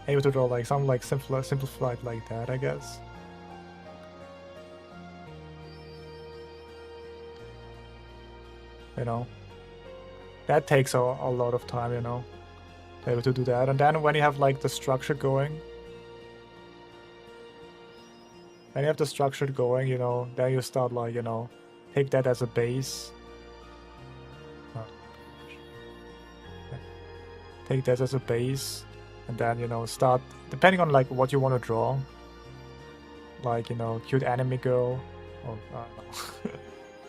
Able to draw like some like simplified like that, I guess. You know, that takes a lot of time, you know, to be able to do that. And then when you have like the structure going, you know, then you start like, you know, take that as a base. Take that as a base, and then, you know, start, depending on like what you want to draw. Like, you know, cute anime girl, or I don't know.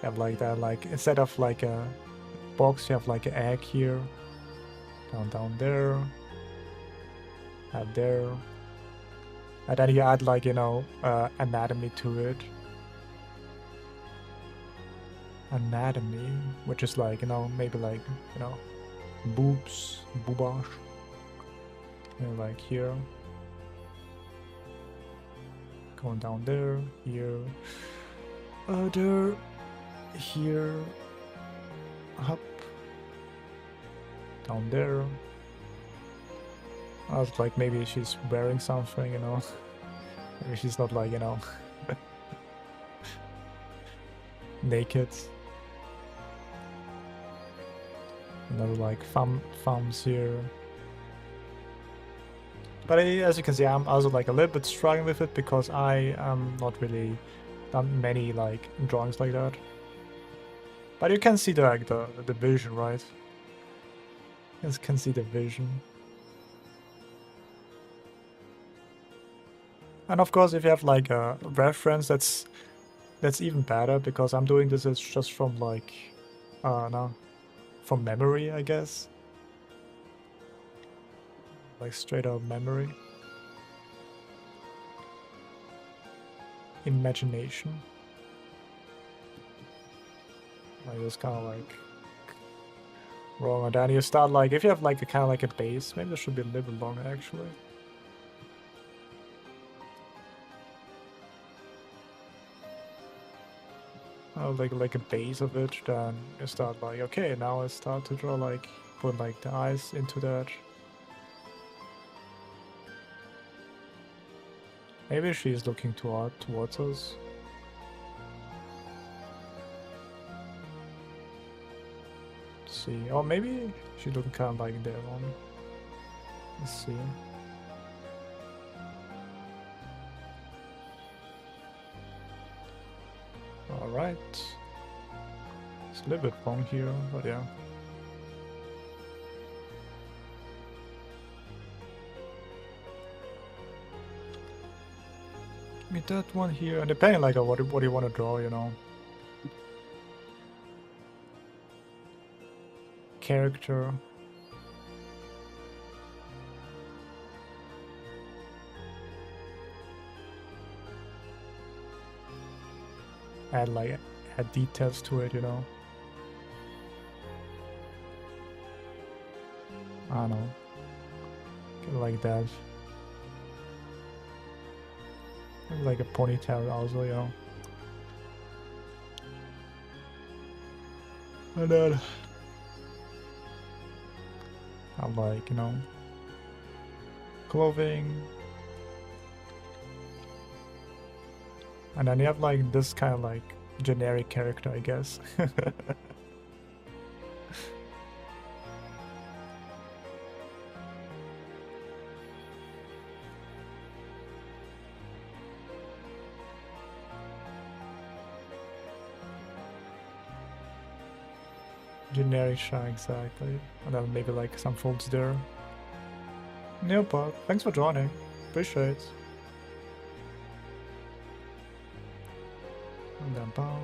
Have like that, like instead of like a box, you have like an egg here, down there, and there, and then you add like, you know, anatomy to it. Anatomy, which is like, you know, maybe like, you know, boobs, boobash, you know, like here, going down there, here, there, here, up, down there. I was like, maybe she's wearing something, you know. Maybe she's not like, you know, naked. Another like thumbs here, But as you can see, I'm also like a little bit struggling with it because I am not really done many like drawings like that. But you can see the like the vision, right? You can see the vision. And of course, if you have like a reference, that's even better because I'm doing this as just from like, no, from memory, I guess. Like straight out memory. Imagination. Like it's kind of like wrong. And then you start like, if you have like a kind of like a base, maybe this should be a little bit longer actually. Like a base of it, then you start like, okay, now I start to draw like, put like the eyes into that. Maybe she's looking towards us. Let's see, or maybe she's looking kind of like there on. Let's see. Alright. It's a little bit wrong here, but yeah. Give me that one here, and depending like on what you want to draw, you know. Character. Add details to it, you know. I don't know. Like that. Like a ponytail also, you know. And then I'm like, you know, clothing. And then you have like this kind of like generic character, I guess. Generic shot, exactly. And then maybe like some folds there. Neopod, thanks for joining. Appreciate it. And then down.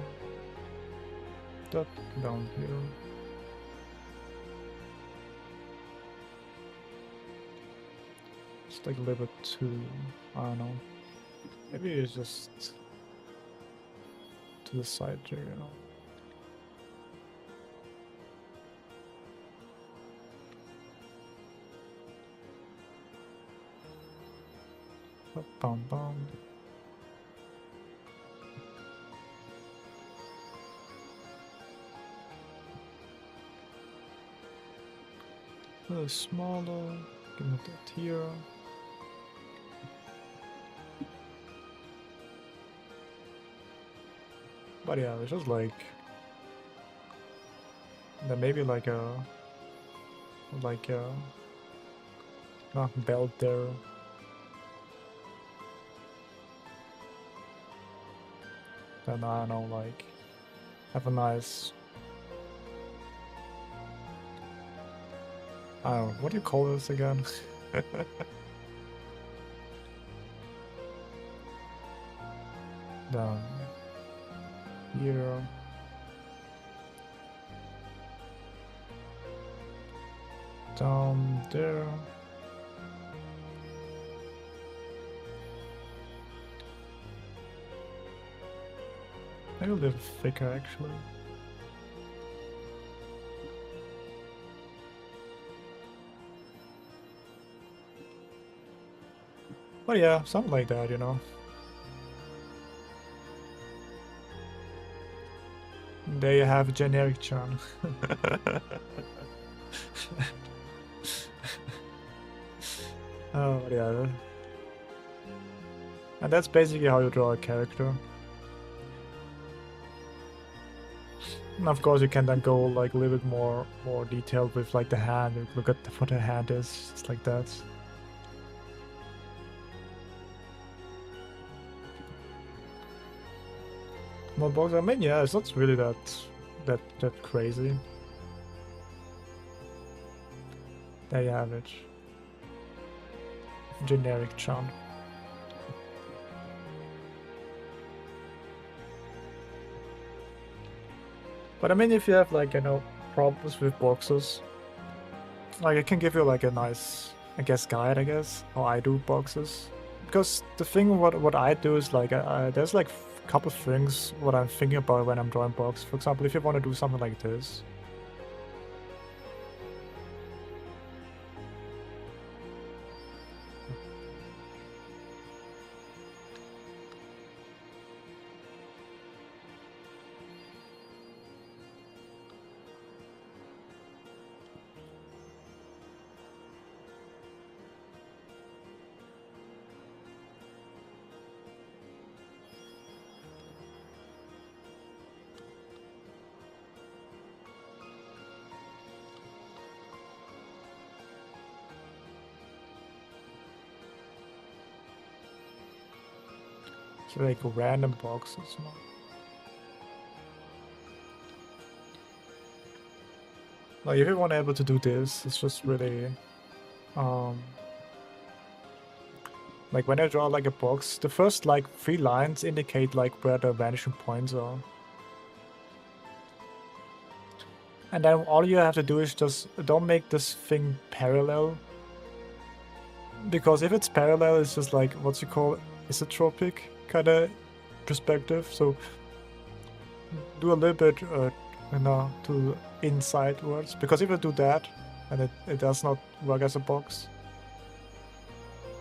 That down here. It's like a little bit too, I don't know. Maybe it's just to the side there, you know. Bum bum. A little smaller. Give it that here. But yeah, it's just like then maybe like a belt there. Then I don't know, like have a nice, I don't know, what do you call this again? Down here. Down there. Maybe a little thicker actually. But yeah, something like that, you know. There you have generic charm. Oh yeah. And that's basically how you draw a character. And of course you can then go like a little bit more detailed with like the hand. Look at what the hand is. It's like that. Small box. I mean, yeah, it's not really that crazy. There you have it. Generic charm. But I mean, if you have like, you know, problems with boxes, like I can give you like a nice, I guess, guide, I guess, how I do boxes. Because the thing what I do is like, there's like a couple things what I'm thinking about when I'm drawing box. For example, if you want to do something like this. So like random boxes. No? Like if you want to able to do this, it's just really, like when I draw like a box, the first like 3 lines indicate like where the vanishing points are. And then all you have to do is just don't make this thing parallel. Because if it's parallel, it's just like what you call isotropic kind of perspective. So do a little bit, you know, to inside words. Because if you do that, and it does not work as a box,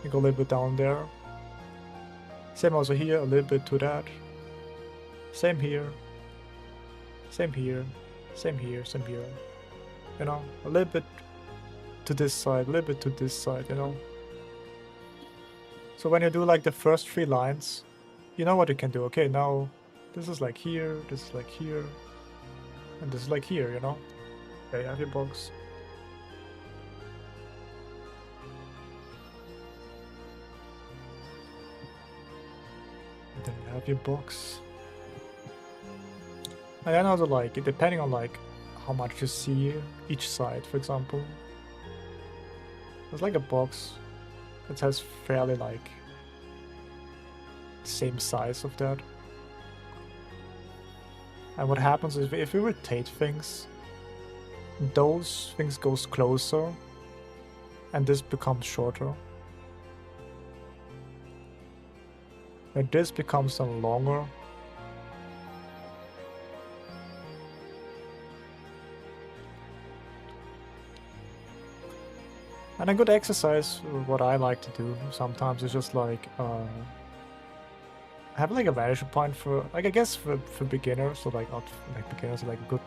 you go a little bit down there. Same also here, a little bit to that. Same here. Same here. Same here, same here. You know, a little bit to this side, a little bit to this side, you know. So when you do like the first 3 lines, you know what you can do. Okay, now this is like here, this is like here, and this is like here, you know. There you have your box. And then you have your box. And then also like, depending on like how much you see each side, for example. There's like a box that has fairly like same size of that. And what happens is if you rotate things, those things goes closer and this becomes shorter. And this becomes then longer. And a good exercise, what I like to do sometimes is just like have like a vanishing point for, like, I guess for beginners, so like not like beginners, like good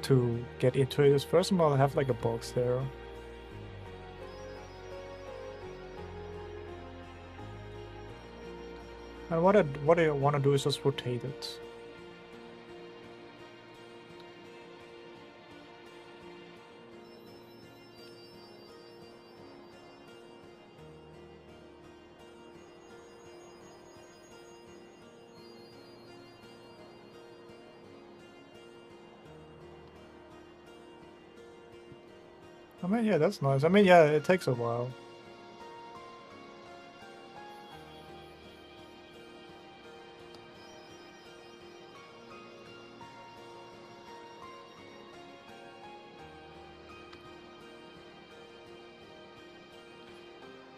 to get into it is first of all have like a box there. And what I want to do is just rotate it. I mean, yeah, that's nice. I mean, yeah, it takes a while.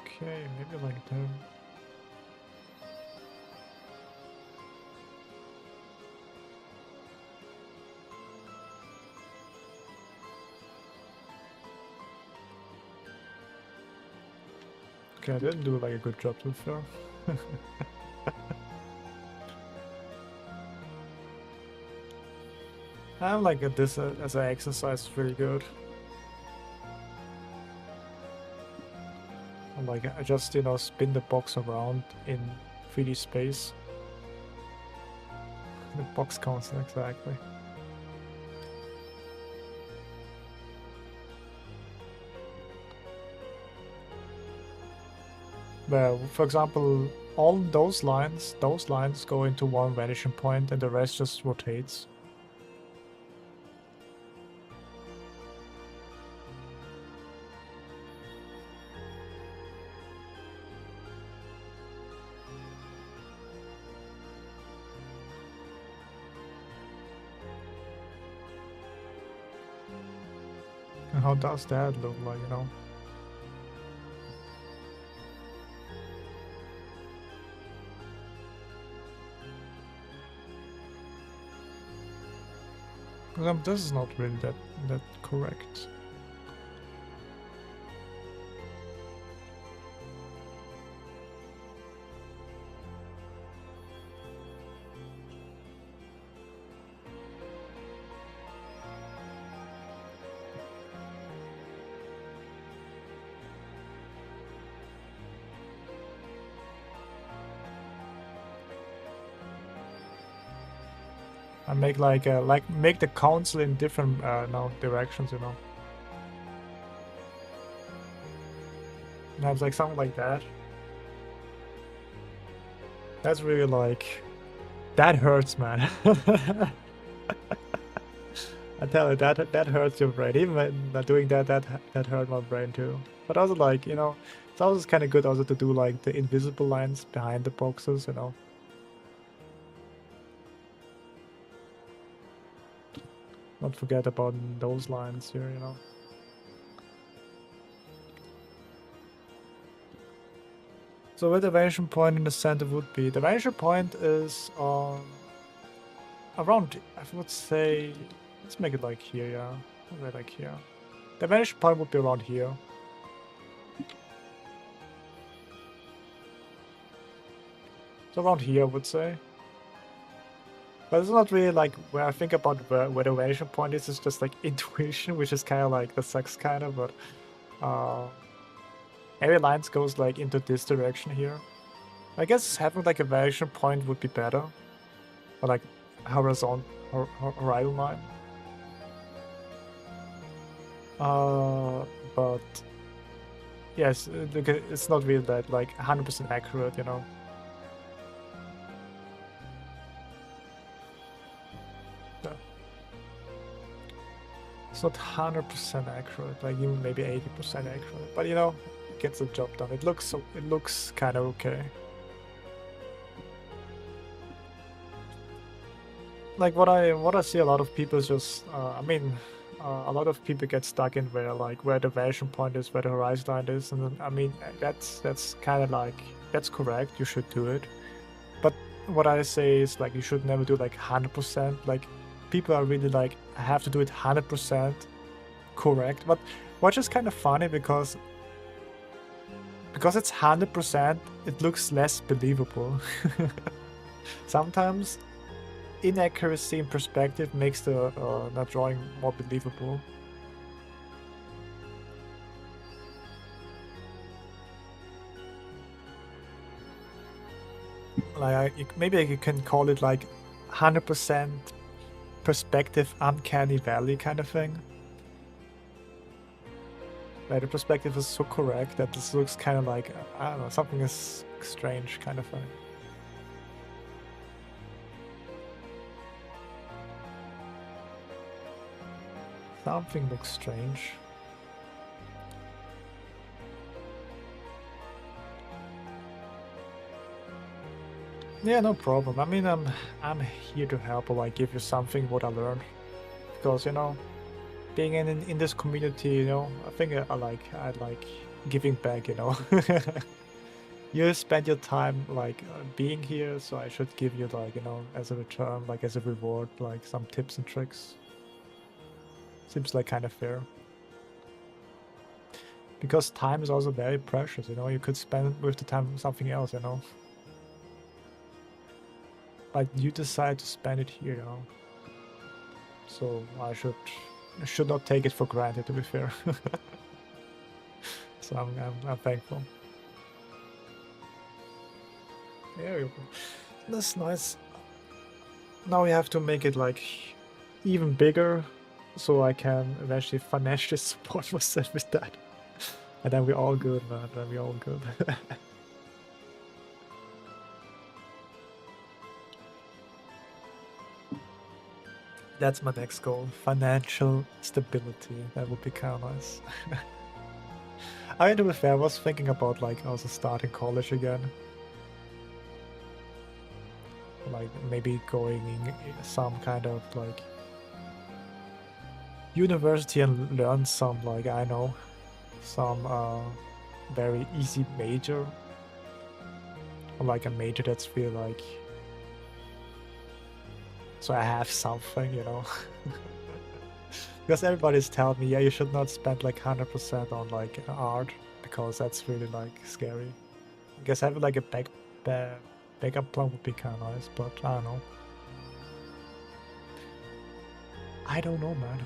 Okay, maybe like that. Okay, I didn't do like a good job so far. I like this as an exercise is really good. Like I just, you know, spin the box around in 3D space. The box counts exactly. Well, for example, all those lines go into one vanishing point and the rest just rotates. And how does that look like, you know? This is not really that correct. I make like make the council in different directions, you know. And have like something like that. That's really like, that hurts, man. I tell you, that hurts your brain. Even when doing that hurt my brain too. But also like, you know, it's also kind of good also to do like the invisible lines behind the boxes, you know. Not forget about those lines here, you know. So where the vanishing point in the center would be, the vanishing point is around, I would say, let's make it like here, yeah. Right, like here. The vanishing point would be around here. So around here, I would say. But it's not really like where I think about where the vanishing point is. It's just like intuition, which is kind of like, that sucks kind of, but every line goes like into this direction here. I guess having like a vanishing point would be better, or like horizon line. But yes, it's not really that like 100% accurate, you know. It's not 100% accurate, like even maybe 80% accurate, but you know, it gets the job done. It looks kind of okay. Like what I see a lot of people is just, I mean, a lot of people get stuck in where the vanishing point is, where the horizon line is, and then, I mean, that's kind of like, that's correct. You should do it, but what I say is like you should never do like 100%. Like people are really like, I have to do it 100% correct, but which is kind of funny because it's 100%, it looks less believable. Sometimes inaccuracy in perspective makes the drawing more believable. Like maybe you can call it like 100% perspective uncanny valley kind of thing. Like the perspective is so correct that this looks kind of like, I don't know, something is strange kind of thing. Something looks strange. Yeah, no problem. I mean, I'm here to help, or like give you something what I learned, because you know, being in this community, you know, I think I like giving back. You know, you spend your time like being here, so I should give you like, you know, as a return, like as a reward, like some tips and tricks. Seems like kind of fair. Because time is also very precious, you know. You could spend with the time on something else, you know. But you decide to spend it here, you know. So I should not take it for granted, to be fair. So I'm thankful. There you go. That's nice. Now we have to make it like even bigger, so I can eventually financially support myself with that. And then we're all good, man. Then we're all good. That's my next goal. Financial stability. That would be kind of nice. I mean, to be fair, I was thinking about like also starting college again. Like maybe going in some kind of like university and learn some like I know some very easy major, or like a major that's really like, so I have something, you know. Because everybody's telling me, yeah, you should not spend like 100% on like art because that's really like scary. I guess having like a backup plan would be kind of nice, but I don't know. I don't know, man.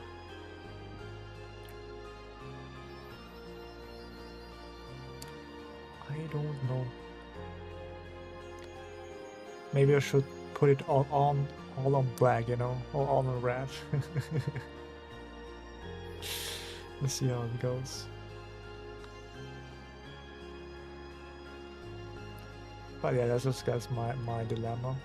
I don't know. Maybe I should put it all on black, you know, or all on red. Let's see how it goes. But yeah, that's my dilemma.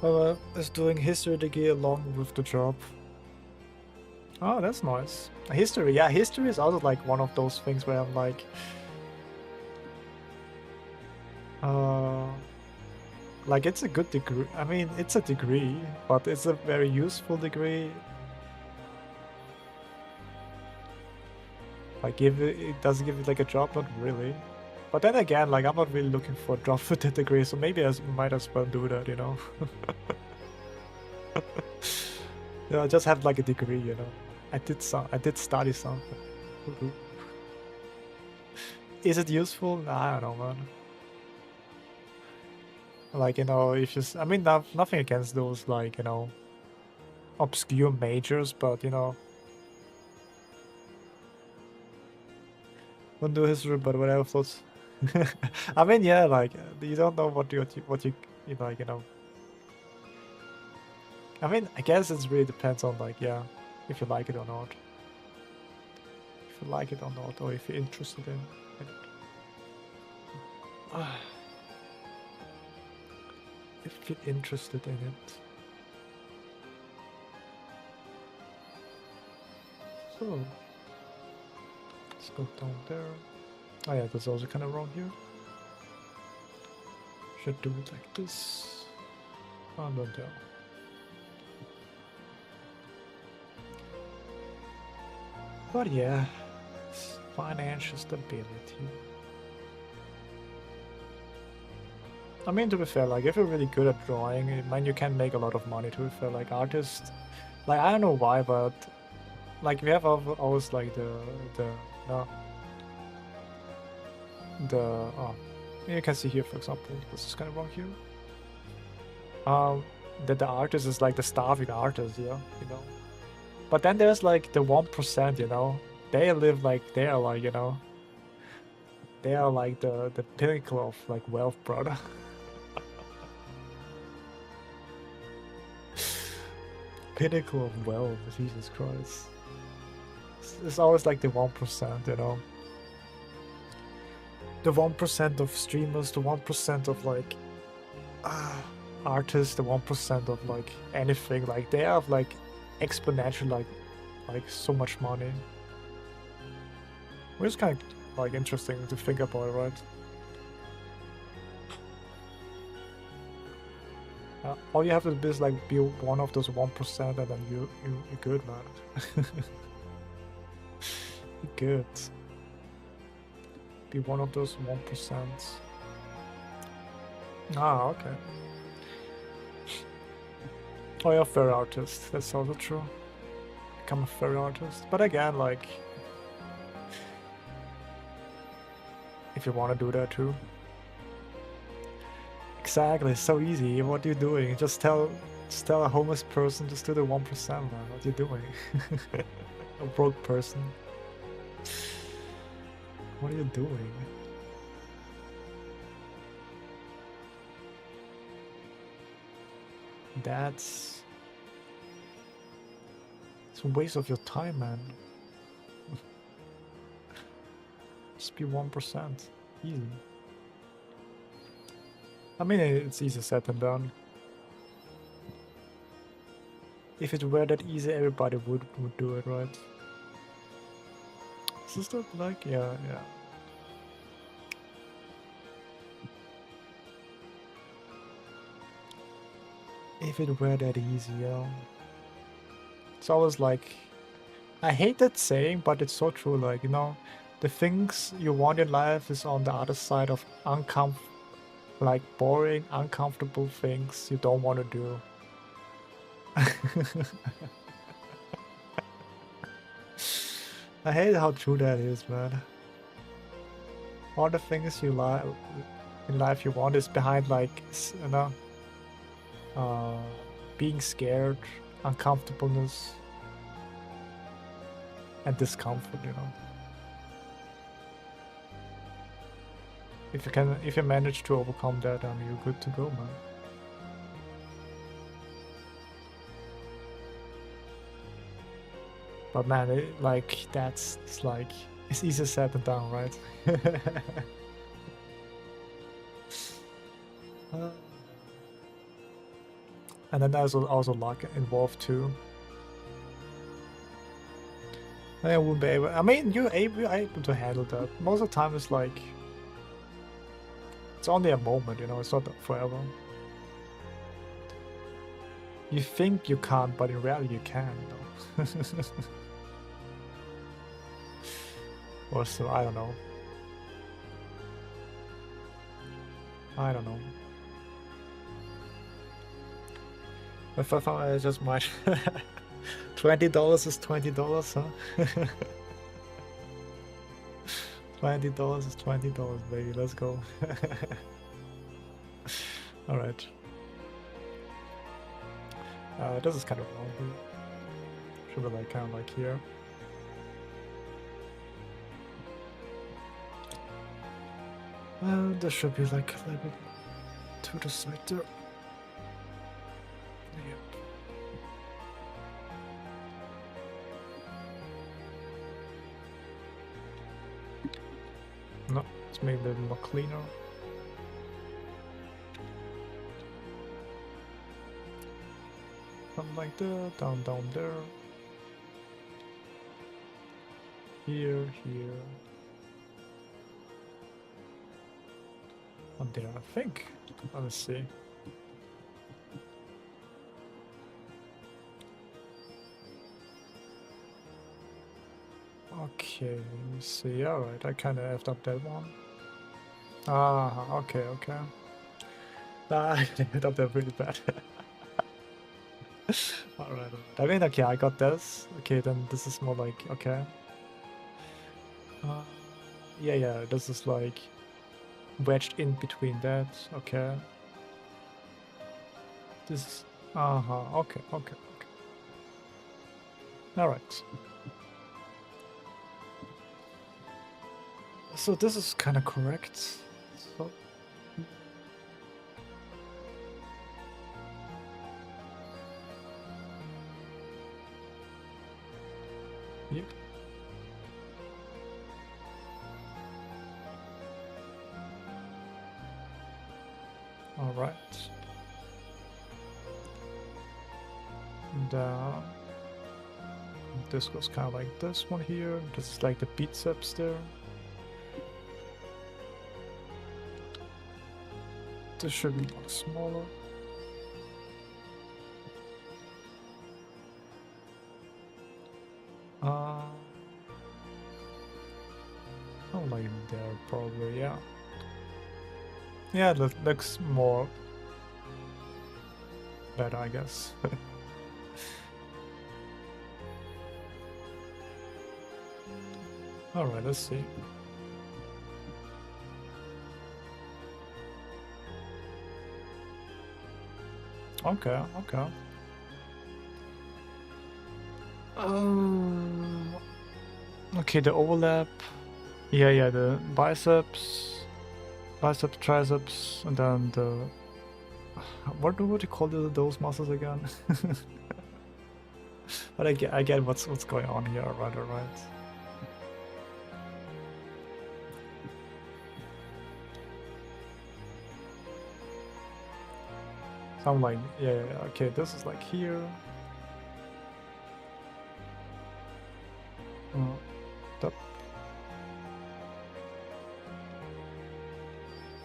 Well, is doing history degree along with the job. Oh, that's nice. History, yeah, history is also like one of those things where I'm like, like it's a good degree. I mean, it's a degree, but it's a very useful degree. Like, it doesn't give you like a job, not really. But then again, like I'm not really looking for a job with the degree, so maybe I might as well do that, you know. You know, just have like a degree, you know. I did study something. Is it useful? Nah, I don't know, man. Like, you know, if you, I mean, nothing against those, like, you know, obscure majors, but, you know, wouldn't do history, but whatever thoughts. I mean, yeah, like, you don't know what you like, you know. I mean, I guess it really depends on, like, yeah, if you like it or not. If you like it or not, or if you're interested in it. If you're interested in it. So, let's go down there. Oh yeah, that's also kind of wrong here. Should do it like this. Oh, no, there. But yeah, financial stability. I mean, to be fair, like, if you're really good at drawing, man, you can make a lot of money, to be fair. Like, artists, like, I don't know why, but, like, we have always, like, no, oh, you can see here, for example, this is kind of wrong here. That the artist is, like, the starving artist, yeah, you know. But then there's, like, the 1%, you know. They live, like, they are, like, you know, they are, like, the pinnacle of, like, wealth, brother. Pinnacle of wealth, Jesus Christ. It's always like the 1%, you know. The 1% of streamers, the 1% of like artists, the 1% of like anything. Like they have like exponential like so much money. Which is kind of like interesting to think about, right? All you have to do is like be one of those 1%, and then you're good, man. You're good. Be one of those 1%. Ah, okay. Oh, you're a fur artist. That's also true. Become a fur artist. But again, like, if you want to do that too. Exactly, it's so easy. What are you doing? Just tell a homeless person, just do the 1%, man. What are you doing? A broke person. What are you doing? It's a waste of your time, man. Just be 1%. Easy. I mean, it's easier said than done. If it were that easy, everybody would do it, right? Is this the black? Yeah, yeah. If it were that easy, yeah. It's always like, I hate that saying, but it's so true. Like, you know, the things you want in life is on the other side of like boring, uncomfortable things you don't want to do. I hate how true that is, man. All the things you like in life you want is behind, like, you know, being scared, uncomfortableness, and discomfort, you know. If you manage to overcome that, then you're good to go, man. But man, it's like, it's easier said than done, right? And then there's also luck involved too. I wouldn't be able. I mean, you're able to handle that. Most of the time, it's like, it's only a moment, you know. It's not forever. You think you can't, but in reality, you can. You know? Or so, I don't know. I don't know. If I just might. $20 is $20, huh? $20 is $20, baby. Let's go. All right. This is kind of wrong here. Should be like kind of like here. This should be like a little bit to the side there. Yep. No, let's make it a little more cleaner. Something like that, down there. Here. And there, I think. Let's see. Okay, let me see. Alright, I kind of effed up that one. Ah, okay. I effed up that really bad. Alright. I mean, okay, I got this. Okay, then this is more like, okay. Yeah, this is like wedged in between that. Okay. This is, okay. Alright. So this is kind of correct. So yep. All right. And this goes kind of like this one here. This is like the biceps there. This should be much smaller. Oh, like there, probably, yeah. Yeah, that looks more better, I guess. Alright, let's see. Okay. Okay, the overlap. Yeah, the biceps, triceps, and then the... What do you call those muscles again? But I get what's going on here, right. I'm like, yeah, okay, this is like here. That.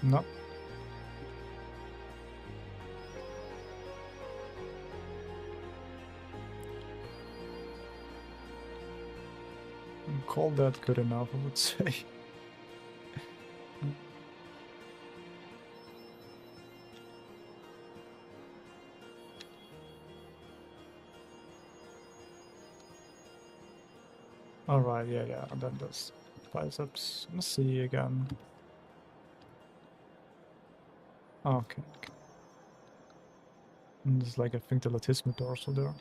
No. Call that good enough, I would say. Alright, yeah, and then this biceps. Let's see again. Okay. And there's like, I think, the latissimus dorsal there.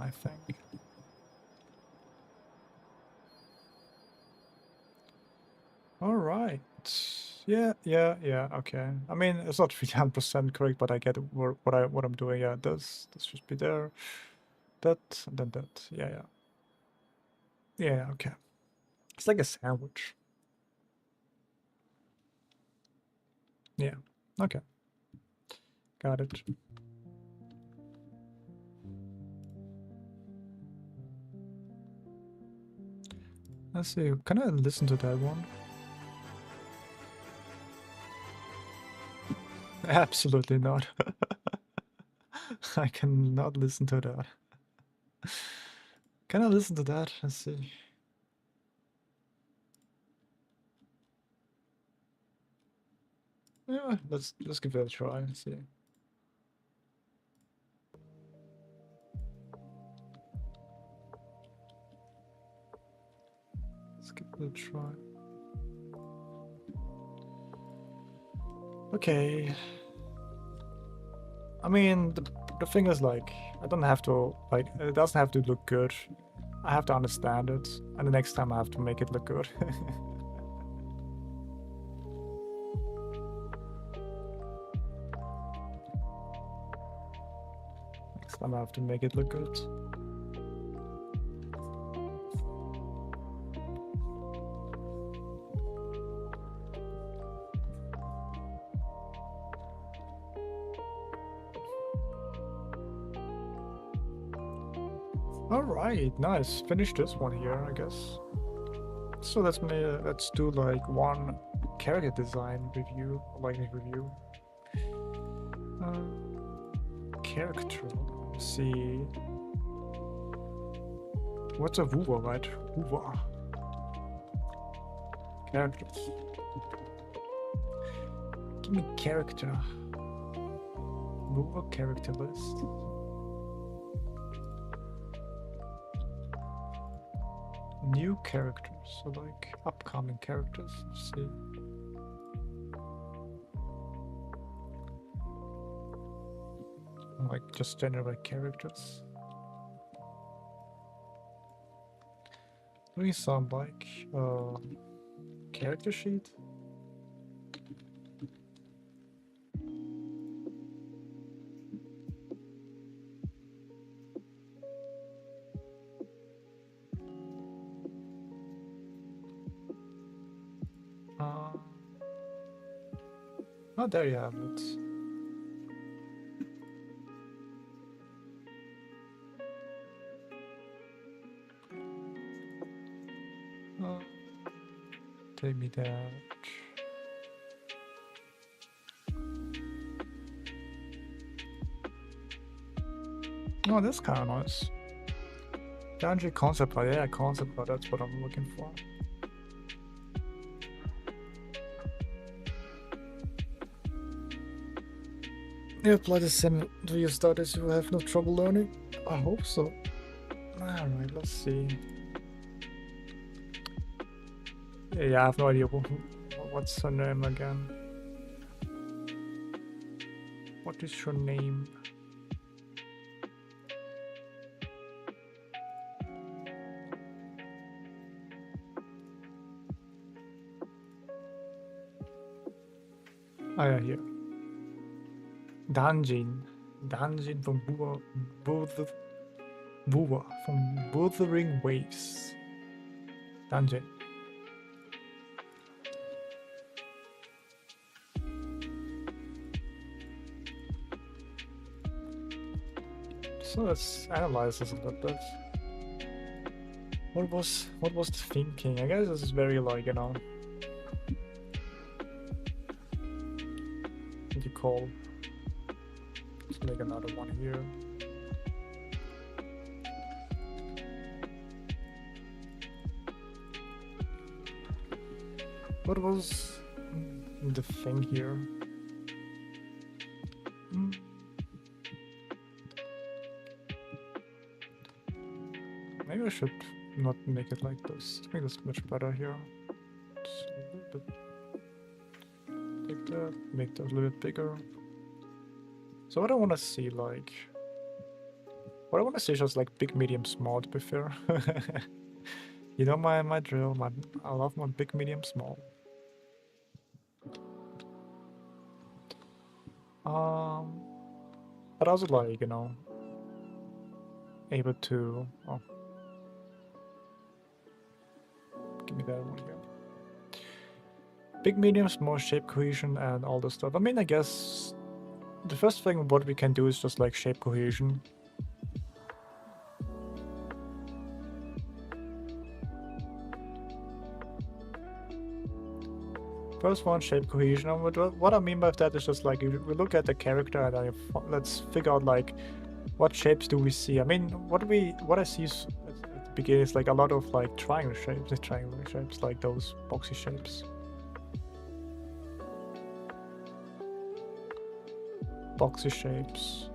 I think. Alright. Yeah, okay. I mean, it's not 300% correct, but I get what I'm doing. Yeah, this should be there. That, and then that. Yeah. Yeah, okay. It's like a sandwich. Yeah, okay. Got it. Let's see, can I listen to that one? Absolutely not. I cannot listen to that. Can I listen to that? Let's see. Yeah, let's give it a try and see. Let's give it a try. Okay. I mean, the thing is, like, I don't have to, like, it doesn't have to look good. I have to understand it, and the next time I have to make it look good. Next time I have to make it look good. Alright, nice. Finish this one here, I guess. So let's do like one character design review, lighting review. Character. Let's see. What's a Wuwa, right? Wuwa. Characters. Give me character. Wuwa character list. New characters, so like upcoming characters. Let's see. Like just generate characters. Doing some like character sheet. Oh, there you have it. Take me that. Oh, that's kind of nice. Dungeon concept art, yeah, concept art, that's what I'm looking for. You apply the same to your studies, you will have no trouble learning? I hope so. Alright, let's see. Yeah, I have no idea what's her name again. What is her name? Oh yeah, here. Danjin from Buwa from Wuthering Waves. Danjin. So let's analyze this a little bit. What was the thinking? I guess this is very like, you know, what you call. Let's make another one here. What was the thing here? Maybe I should not make it like this. I think that's much better here. Just a little bit like that. Make that a little bit bigger. So what I want to see, like, what I want to see is just like big, medium, small. To be fair, you know my drill. I love my big, medium, small. But also like, you know, able to. Oh, give me that one here. Big, medium, small, shape cohesion, and all this stuff. I mean, I guess the first thing what we can do is just like shape cohesion. First one, shape cohesion. And what I mean by that is just like we look at the character and let's figure out like what shapes do we see. I mean, what I see is, at the beginning is like a lot of like triangular shapes, like those boxy shapes. Boxy shapes.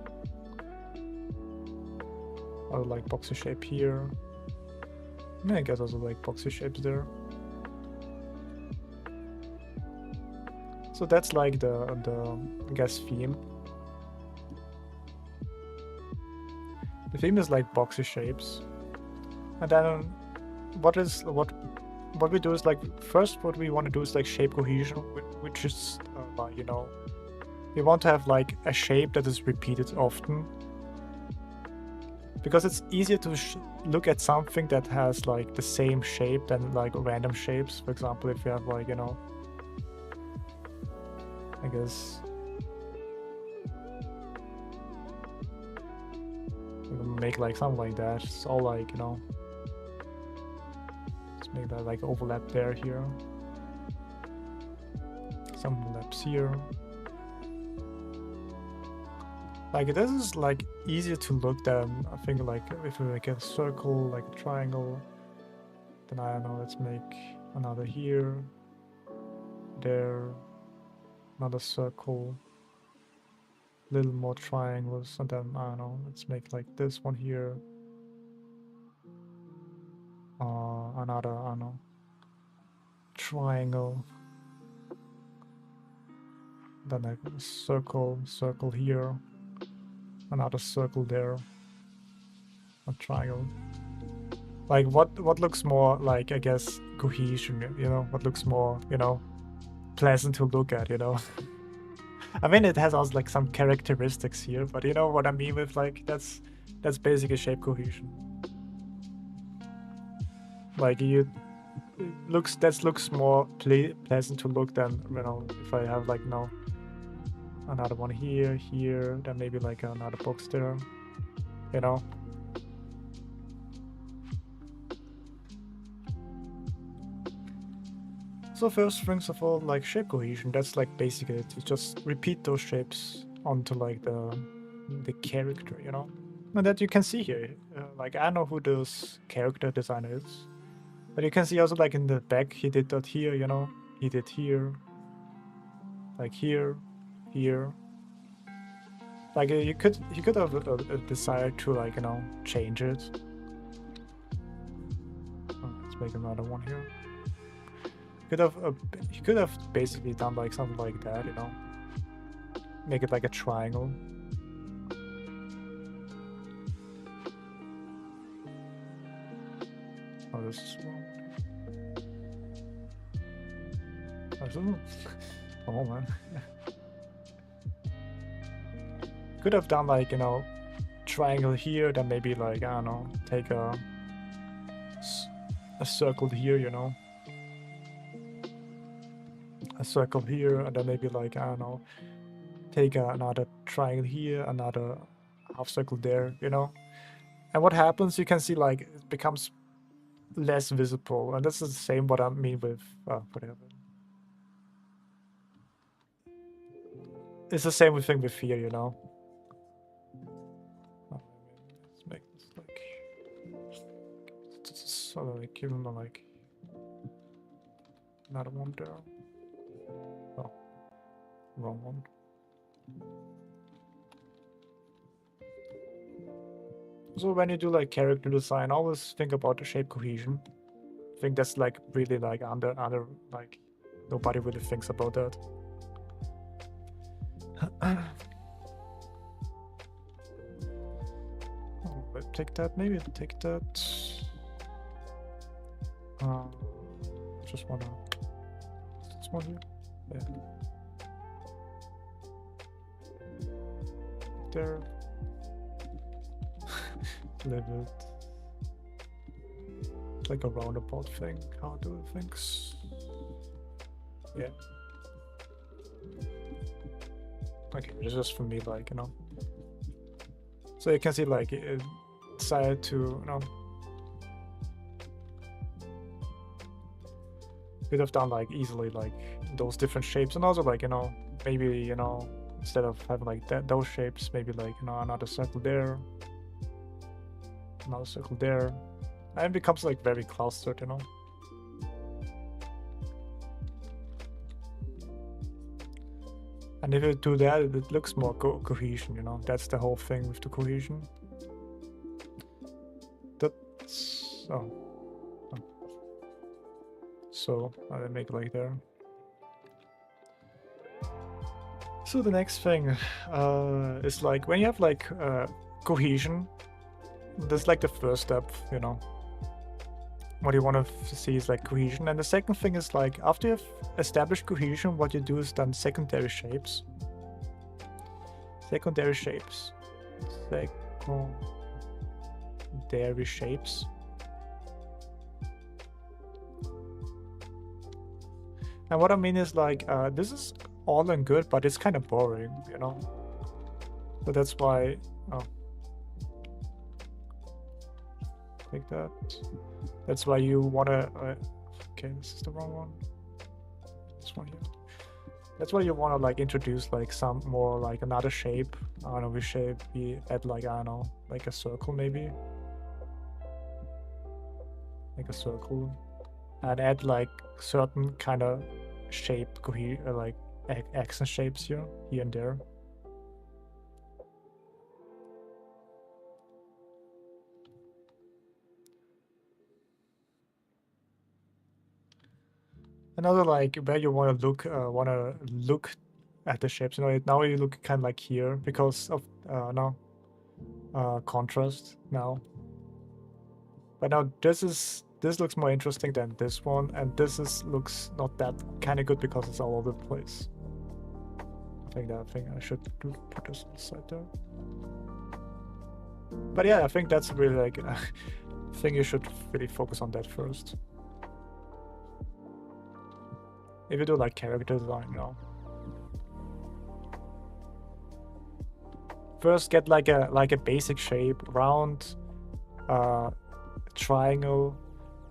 Or like boxy shape here. I mean, I guess also like boxy shapes there. So that's like the I guess theme. The theme is like boxy shapes, and then what we do is like first what we want to do is like shape cohesion, which is you know, we want to have like a shape that is repeated often, because it's easier to look at something that has like the same shape than like random shapes. For example, if you have like, you know, I guess make like something like that. It's all like, you know, let's make that like overlap there here. Some overlaps here. Like this is like easier to look than I think like if we make a circle, like a triangle, then I don't know, let's make another here, there, another circle, little more triangles, and then I don't know, let's make like this one here, another, I don't know, triangle, then like a circle here, another circle there, a triangle. Like what looks more like, I guess, cohesion, you know, what looks more, you know, pleasant to look at, you know. I mean, it has also like some characteristics here, but you know what I mean with like that's basically shape cohesion. Like that looks more pleasant to look than, you know, if I have like, you know, another one here, then maybe like another box there, you know. So first things of all, like shape cohesion, that's like basically to just repeat those shapes onto like the character, you know. And that you can see here, like I know who this character designer is, but you can see also like in the back he did that here, you know, he did here, like here. Like he could have a desire to like, you know, change it. Let's make another one here. He could have basically done like something like that, you know, make it like a triangle. Oh, this is wrong. Oh man. Could have done like, you know, triangle here, then maybe like, I don't know, take a circle here, you know, a circle here, and then maybe like, I don't know, take another triangle here, another half circle there, you know. And what happens, you can see like it becomes less visible, and this is the same what I mean with whatever. It's the same thing with here, you know. Let's make this like so like give him a, like another one there. Oh, wrong one. So when you do like character design, always think about the shape cohesion. I think that's like really like under like nobody really thinks about that. Let's take that, maybe take that. Just wanna this one here. Yeah. There. Leave it. It's like a roundabout thing. How do things? Yeah. Okay, it's just for me, like, you know. So you can see, like, it decided to, you know, could have done like easily like those different shapes, and also like, you know, maybe, you know, instead of having like those shapes, maybe like, you know, another circle there, another circle there, and it becomes like very clustered, you know. And if you do that, it looks more cohesion, you know. That's the whole thing with the cohesion. That's so I make it like there. So the next thing is like when you have like cohesion, that's like the first step, you know. What you want to see is like cohesion, and the second thing is like after you've established cohesion, what you do is then secondary shapes. Secondary shapes. Secondary shapes. And what I mean is like this is all and good, but it's kind of boring, you know. So that's why. Like that. That's why you wanna. Okay, this is the wrong one. This one here. That's why you wanna like introduce like some more like another shape. I don't know. We add like, I don't know, like a circle maybe. Like a circle, and add like certain kind of shape like accent shapes here and there. Another like where you want to look at the shapes. You know, now you look kind of like here because of now contrast now. But now this looks more interesting than this one, and this looks not that kind of good because it's all over the place. I think I should put this on the side there. But yeah, I think that's really like I think you should really focus on that first. If you do like character design, you know. First get like a basic shape, round, triangle,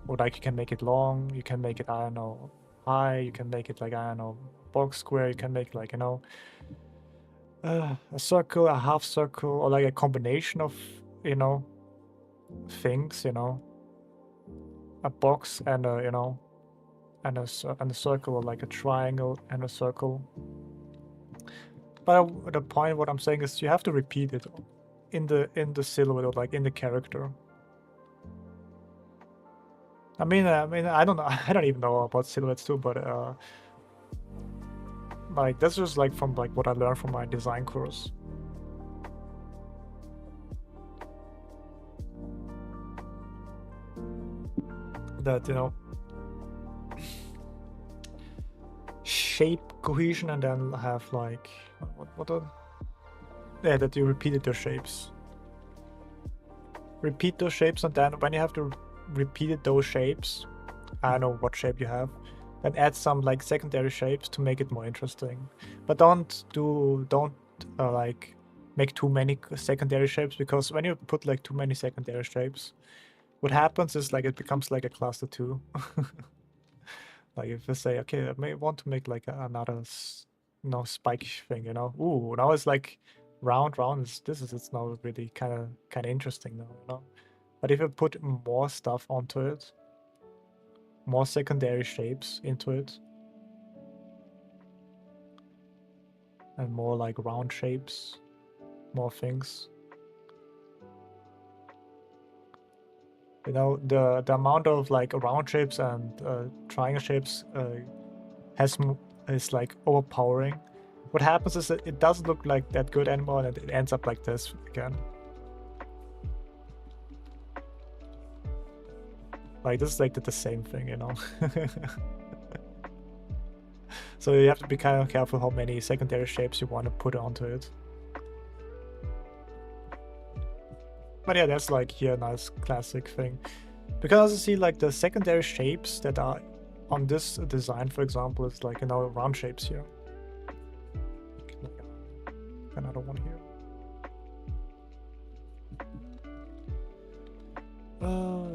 or like you can make it long, you can make it, I don't know, high, you can make it like, I don't know, box square, you can make like, you know, a circle, a half circle, or like a combination of, you know, things, you know, a box and a, you know, and a circle, or like a triangle and a circle. But the point, what I'm saying is you have to repeat it in the silhouette, or like in the character. I mean, I don't know. I don't even know about silhouettes too, but like that's just like from like what I learned from my design course. That, you know, shape cohesion, and then have like yeah, that you repeated their shapes. Repeat those shapes, and then when you have to repeat those shapes, I don't know what shape you have, then add some like secondary shapes to make it more interesting. But don't like make too many secondary shapes, because when you put like too many secondary shapes, what happens is like it becomes like a cluster 2. Like if you say, okay, I may want to make like another spike thing, you know. Ooh, now it's like round. It's now really kind of interesting now, you know. But if you put more stuff onto it, more secondary shapes into it, and more like round shapes, more things, you know, the amount of like round shapes and triangle shapes is like overpowering. What happens is that it doesn't look like that good anymore, and it ends up like this again. Like this is like the same thing, you know. So you have to be kind of careful how many secondary shapes you want to put onto it. But yeah, that's like here a nice classic thing. Because you see like the secondary shapes that are on this design, for example, is like, you know, round shapes here. Another one here.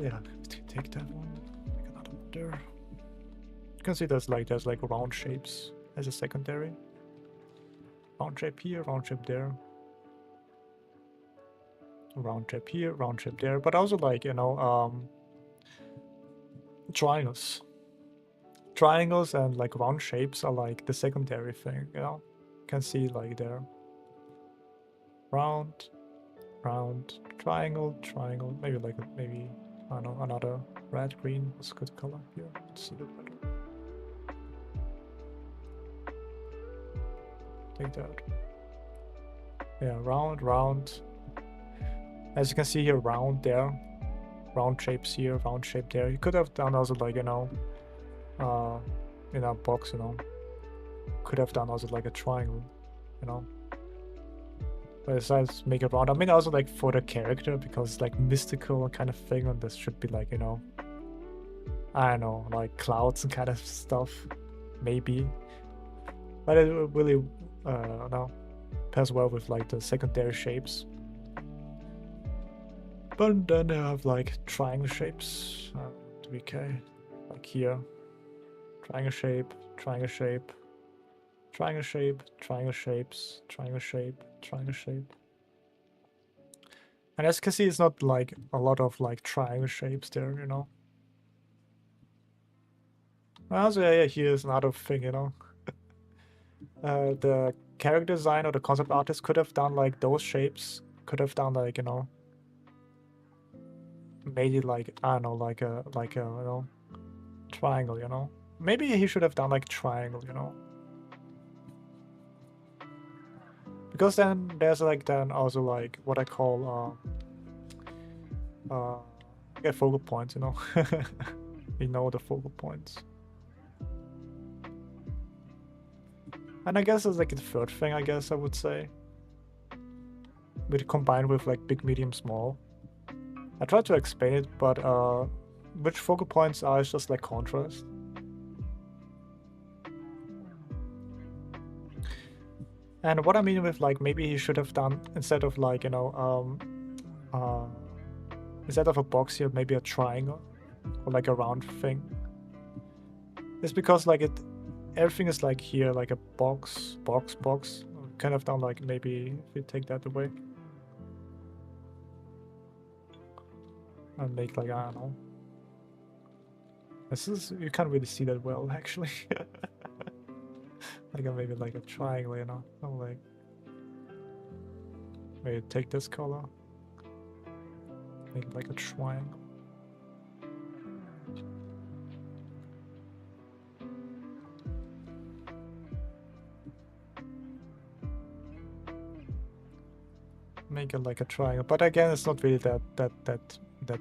Yeah, take that one. Make another one there. You can see there's like round shapes as a secondary. Round shape here, round shape there. Round shape here, round shape there. But also like, you know, triangles. Triangles and like round shapes are like the secondary thing, you know. You can see like there. Round, triangle, maybe like maybe I don't know, another red, green. What's a good color here? Let's see the red one. Take that. Yeah, round. As you can see here, round there, round shapes here, round shape there. You could have done also like, you know, in a box, you know. Could have done also like a triangle, you know. But besides make it round, I mean also like for the character, because it's like mystical kind of thing, and this should be like, you know, I don't know, like clouds and kind of stuff, maybe. But it really, no, pairs well with like the secondary shapes. But then they have like triangle shapes, to be okay, like here, triangle shape, triangle shape, triangle shape, triangle shapes, triangle shape, triangle shape. And as you can see, it's not like a lot of like triangle shapes there, you know. Also, yeah, here's another thing, you know. The character design or the concept artist could have done like those shapes, could have done like, you know, made it like, I don't know, like a you know, triangle, you know. Maybe he should have done like triangle, you know. Because then there's like then also like what I call yeah, focal points, you know. You know, the focal points. And I guess it's like the third thing, I guess I would say. But combined with like big, medium, small. I tried to explain it, but which focal points are just like contrast. And what I mean with like maybe he should have done, instead of like, you know, instead of a box here, maybe a triangle or like a round thing. It's because like everything is like here, like a box. Kind of done like maybe if you take that away. And make like, I don't know. This is, you can't really see that well actually. Like maybe like a triangle, you know, or like maybe take this color, make it like a triangle. Make it like a triangle, but again, it's not really that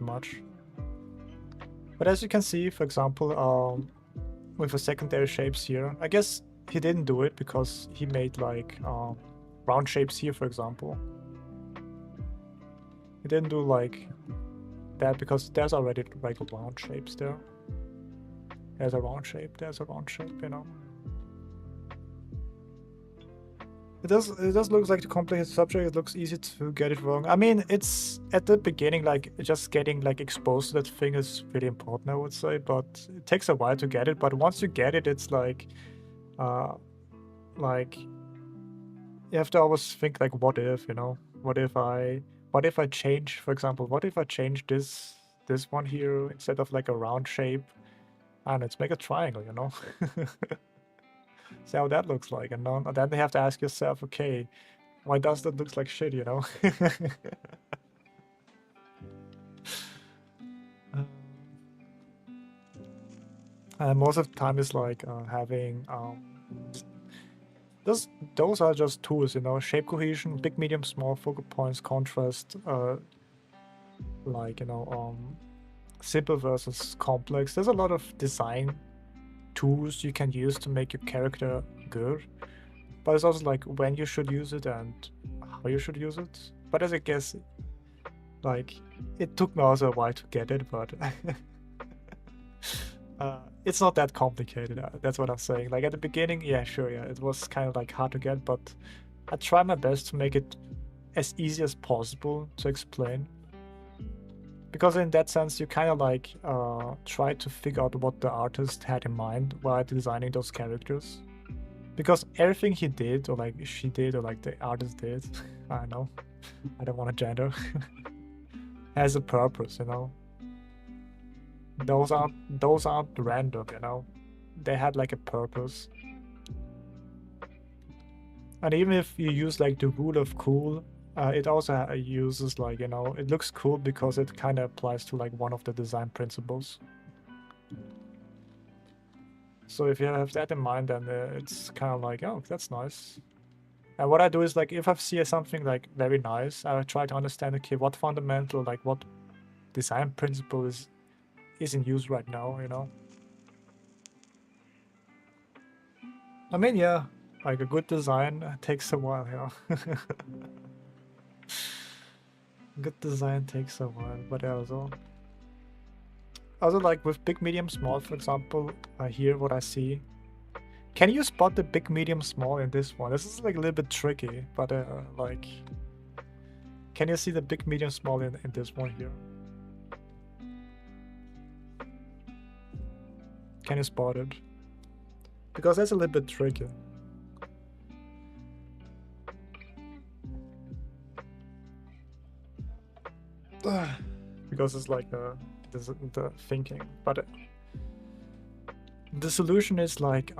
much. But as you can see, for example, with the secondary shapes here, I guess he didn't do it because he made like round shapes here, for example. He didn't do like that because there's already like round shapes there. There's a round shape, you know. It does look like a complicated subject. It looks easy to get it wrong. I mean, it's at the beginning, like just getting like exposed to that thing is really important, I would say. But it takes a while to get it. But once you get it, it's like you have to always think like, what if, you know? What if I change, for example, what if I change this one here instead of like a round shape, and let's make a triangle, you know? See how that looks like, and then they have to ask yourself, okay, why does that look like shit, you know? Most of the time is like having those are just tools, you know, shape cohesion, big, medium, small, focal points, contrast, like, you know, simple versus complex. There's a lot of design tools you can use to make your character good, but it's also like when you should use it and how you should use it. But as I guess, like, it took me also a while to get it, but it's not that complicated. That's what I'm saying. Like at the beginning, yeah, sure, yeah, it was kind of like hard to get, but I try my best to make it as easy as possible to explain. Because in that sense, you kind of like try to figure out what the artist had in mind while designing those characters. Because everything he did, or like she did, or like the artist did, I don't know, I don't want to gender, has a purpose, you know. Those aren't random, you know. They had like a purpose. And even if you use like the rule of cool, it also uses like, you know, it looks cool because it kind of applies to like one of the design principles. So if you have that in mind, then it's kind of like, oh, that's nice. And what I do is like, if I see something like very nice, I try to understand, okay, what fundamental, like what design principle is in use right now, you know? I mean, yeah, like a good design takes a while, yeah. Good design takes a while, but also like with big, medium, small, for example, here what I see. Can you spot the big, medium, small in this one? This is like a little bit tricky, but like, can you see the big, medium, small in this one here? Can you spot it? Because that's a little bit tricky. Because it's like the thinking, but the solution is like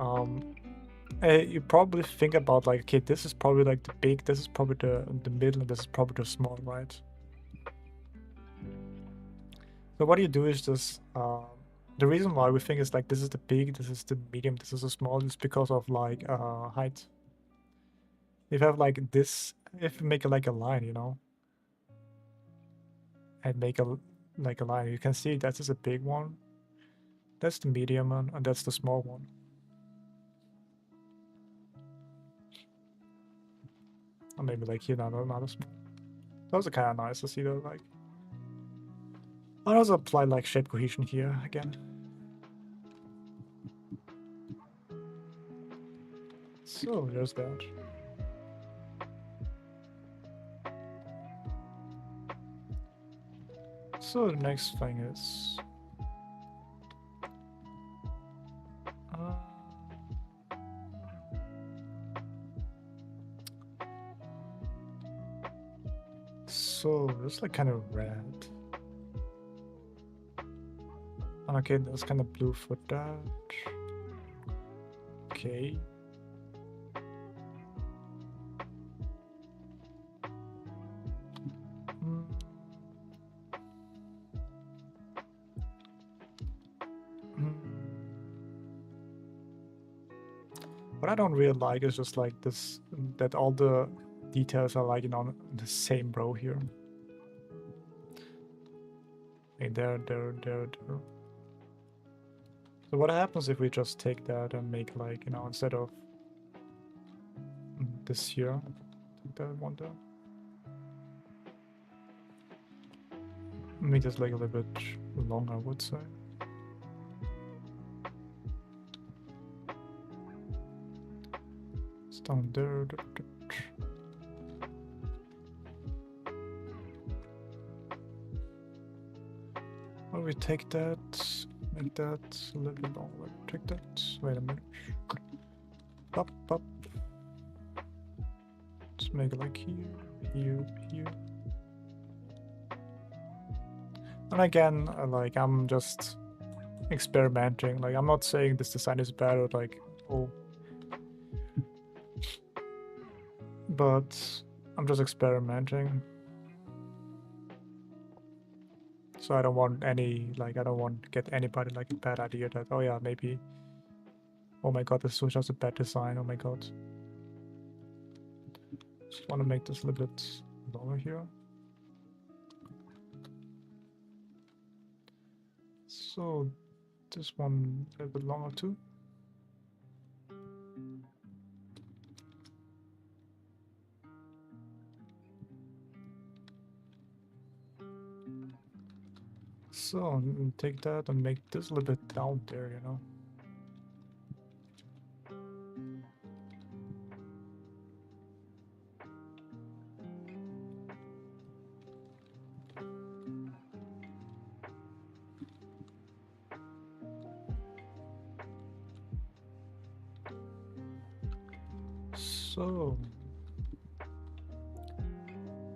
you probably think about like, okay, this is probably like the big, this is probably the middle, and this is probably the small, right? So what you do is just the reason why we think is like this is the big, this is the medium, this is the small, is because of like height. If you have like this, if you make it like a line, you know, and make a like a line, you can see that is a big one, that's the medium one, and that's the small one. Or maybe like here, not a small. Those are kind of nice to see though, like. I'll also apply like shape cohesion here again. So there's that. So the next thing is so it's like kind of red. Okay, that's kind of blue for that. Okay. What I don't really like is just like this, that all the details are like, you know, the same row here. And there. So what happens if we just take that and make like, you know, instead of this here, take that one there. Make this like a little bit long, I would say. Down there. Well, we take that, make that a little bit longer. Take that. Wait a minute. Up, up. Let's make it like here, here, here. And again, like I'm just experimenting. Like I'm not saying this design is bad or like, oh. But I'm just experimenting. So I don't want any, like, I don't want to get anybody like a bad idea that, oh yeah, maybe, oh my god, this was just a bad design, oh my god. Just want to make this a little bit longer here. So this one a little bit longer too. So take that and make this a little bit down there, you know. So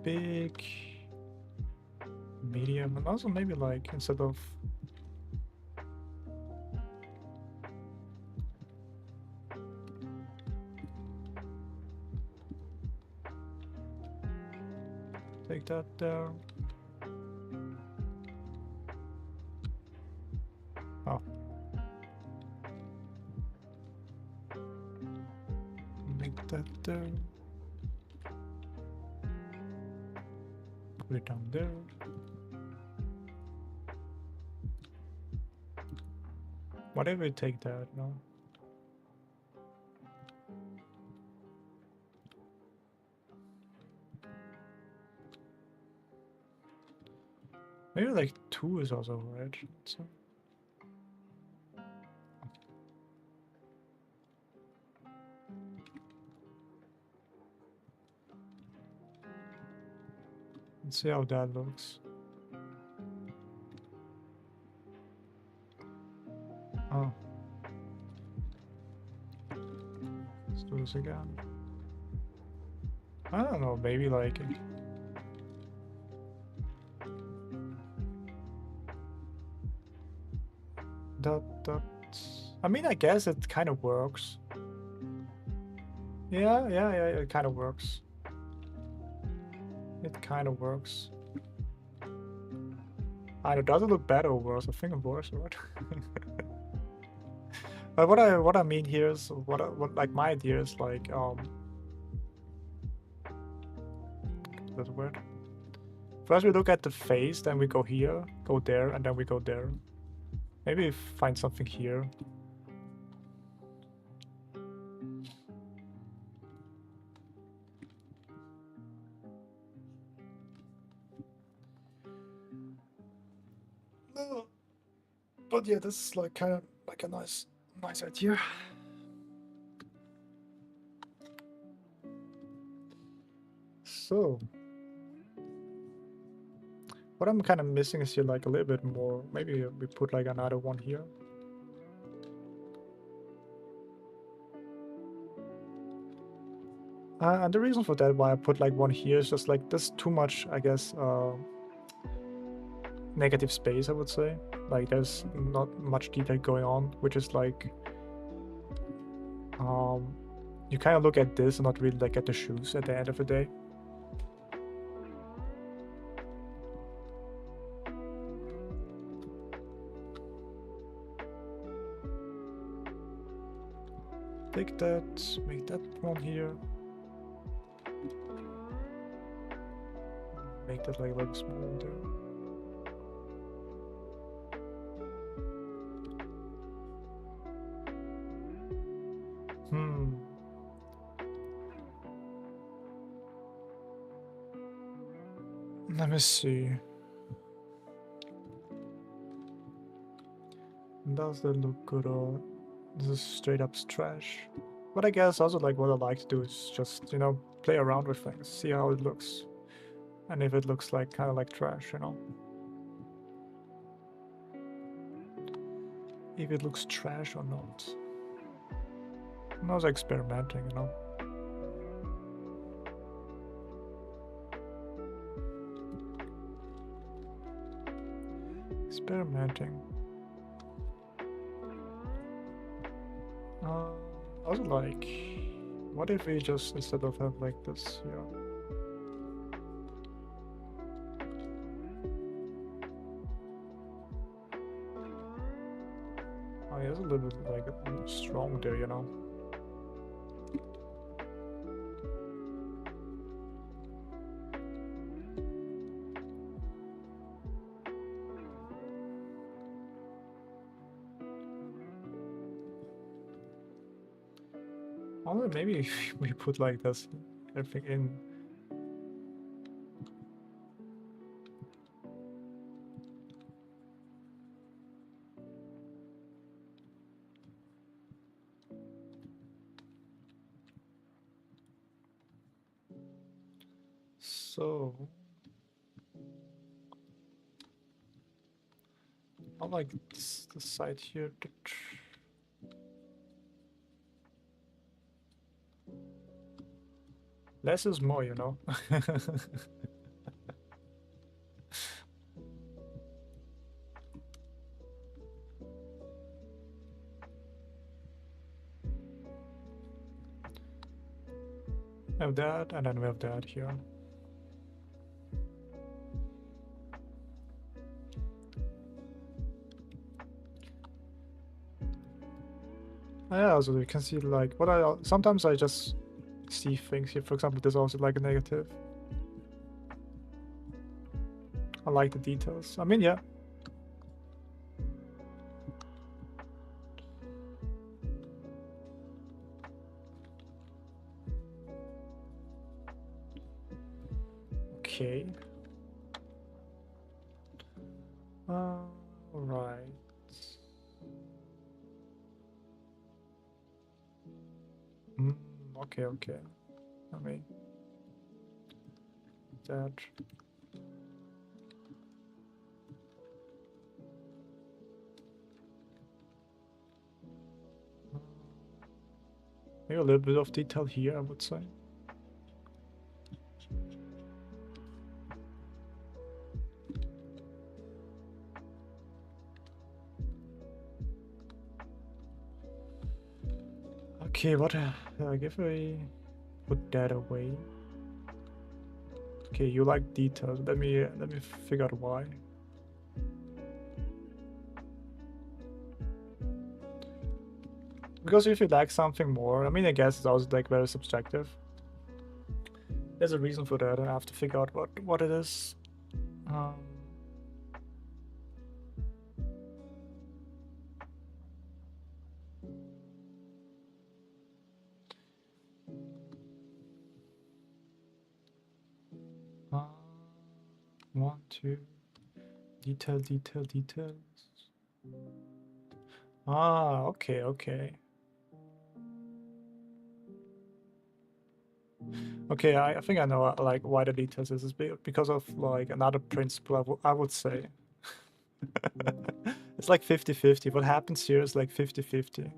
big, medium, and also maybe like instead of take that there. Oh. Make that there. Put it down there. Whatever you take that, no? Maybe like 2 is also right. So. Let's see how that looks. Oh. Let's do this again. I don't know, maybe like that. I mean, I guess it kind of works. Yeah, it kind of works. It kind of works. I know, does it look better or worse? I think it works, right? But what I mean here is what like my idea is like that's weird. First we look at the face, then we go here, go there, and then we go there. Maybe find something here. No. But yeah, this is like kind of like a nice idea. So what I'm kind of missing is here like a little bit more. Maybe we put like another one here. And the reason for that why I put like one here is just like there's too much, I guess, negative space, I would say. Like there's not much detail going on, which is like you kind of look at this and not really like at the shoes at the end of the day. Take that, make that one here. Make that like a little smaller there. Let me see. Does that look good or this is straight up trash? But I guess also like what I like to do is just, you know, play around with things, see how it looks. And if it looks like kind of like trash, you know. If it looks trash or not. I'm also experimenting, you know. Experimenting. Also like, what if we just, instead of have like this here, oh yeah, it's a little bit like strong there, you know. Or maybe we put like this, everything in. So, I like this side here. Less is more, you know. We have that, and then we have that here. Yeah, so you can see like what I sometimes I just see things here. For example, there's also like a negative. I like the details. I mean, yeah. Okay. Right. Okay, okay. I mean, that. Maybe a little bit of detail here, I would say. Okay, what like if I put that away? Okay, you like details. Let me figure out why. Because if you like something more, I mean, I guess it's also like very subjective. There's a reason for that, and I have to figure out what it is. 1, 2, details. Okay, okay. Okay, I think I know like why the details is because of like another principle I would say. It's like 50-50. What happens here is like 50-50.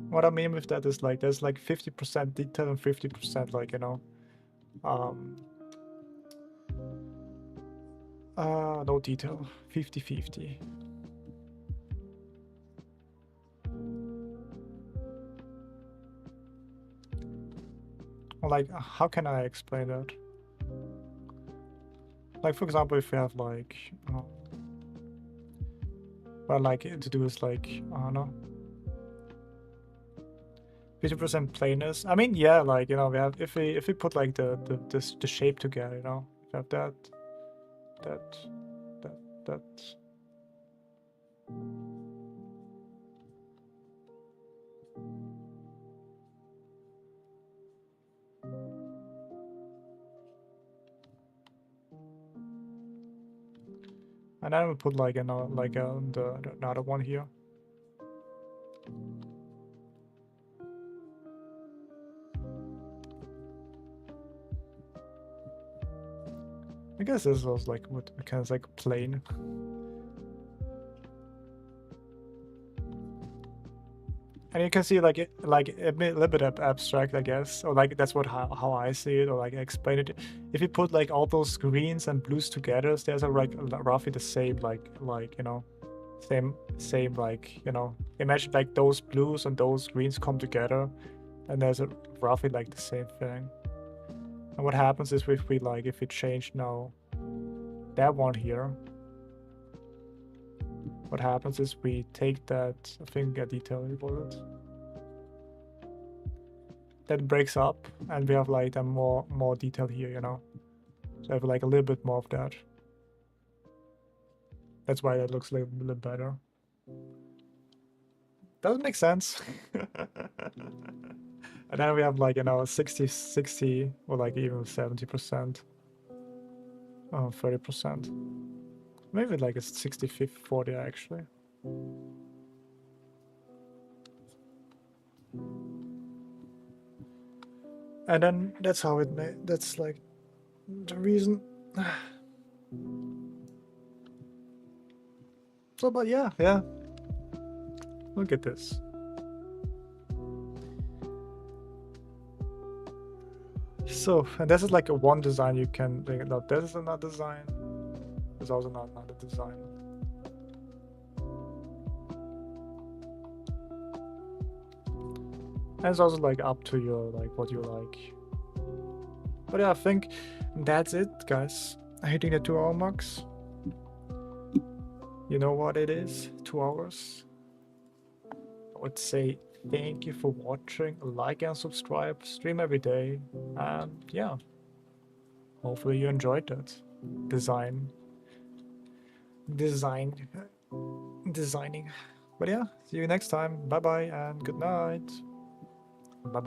What I mean with that is like there's like 50% detail and 50% like, you know, no detail. 50-50. Like, how can I explain that? Like, for example, if we have like, what I like to do is like, I don't know, 50% plainness. I mean, yeah, like, you know, we have if we put like the shape together, you know, we have that. And then we put like another another one here. I guess this was like what kind of like plain. And you can see like it, like a little bit abstract, I guess, or like that's what how I see it, or like I explain it. If you put like all those greens and blues together, there's a like roughly the same like you know, same like you know. Imagine like those blues and those greens come together, and there's a roughly like the same thing. And what happens is if we like if we change now that one here, what happens is we take that, I think a detail about it. That breaks up and we have like a more detail here, you know. So I have like a little bit more of that. That's why that looks like a little better. Doesn't make sense. And then we have like, you know, 60 or like even 70%. Oh, 30%. Maybe like a 60-40 actually. And then that's how it made, that's like the reason. So, but yeah. Look at this. So, and this is like a one design you can, no, this is another design. There's also another design. And it's also like up to your, like what you like. But yeah, I think that's it, guys. Hitting the 2 hour marks. You know what it is? 2 hours. I would say thank you for watching, like and subscribe, stream every day, and yeah, hopefully you enjoyed that designing. But yeah, see you next time. Bye bye and good night.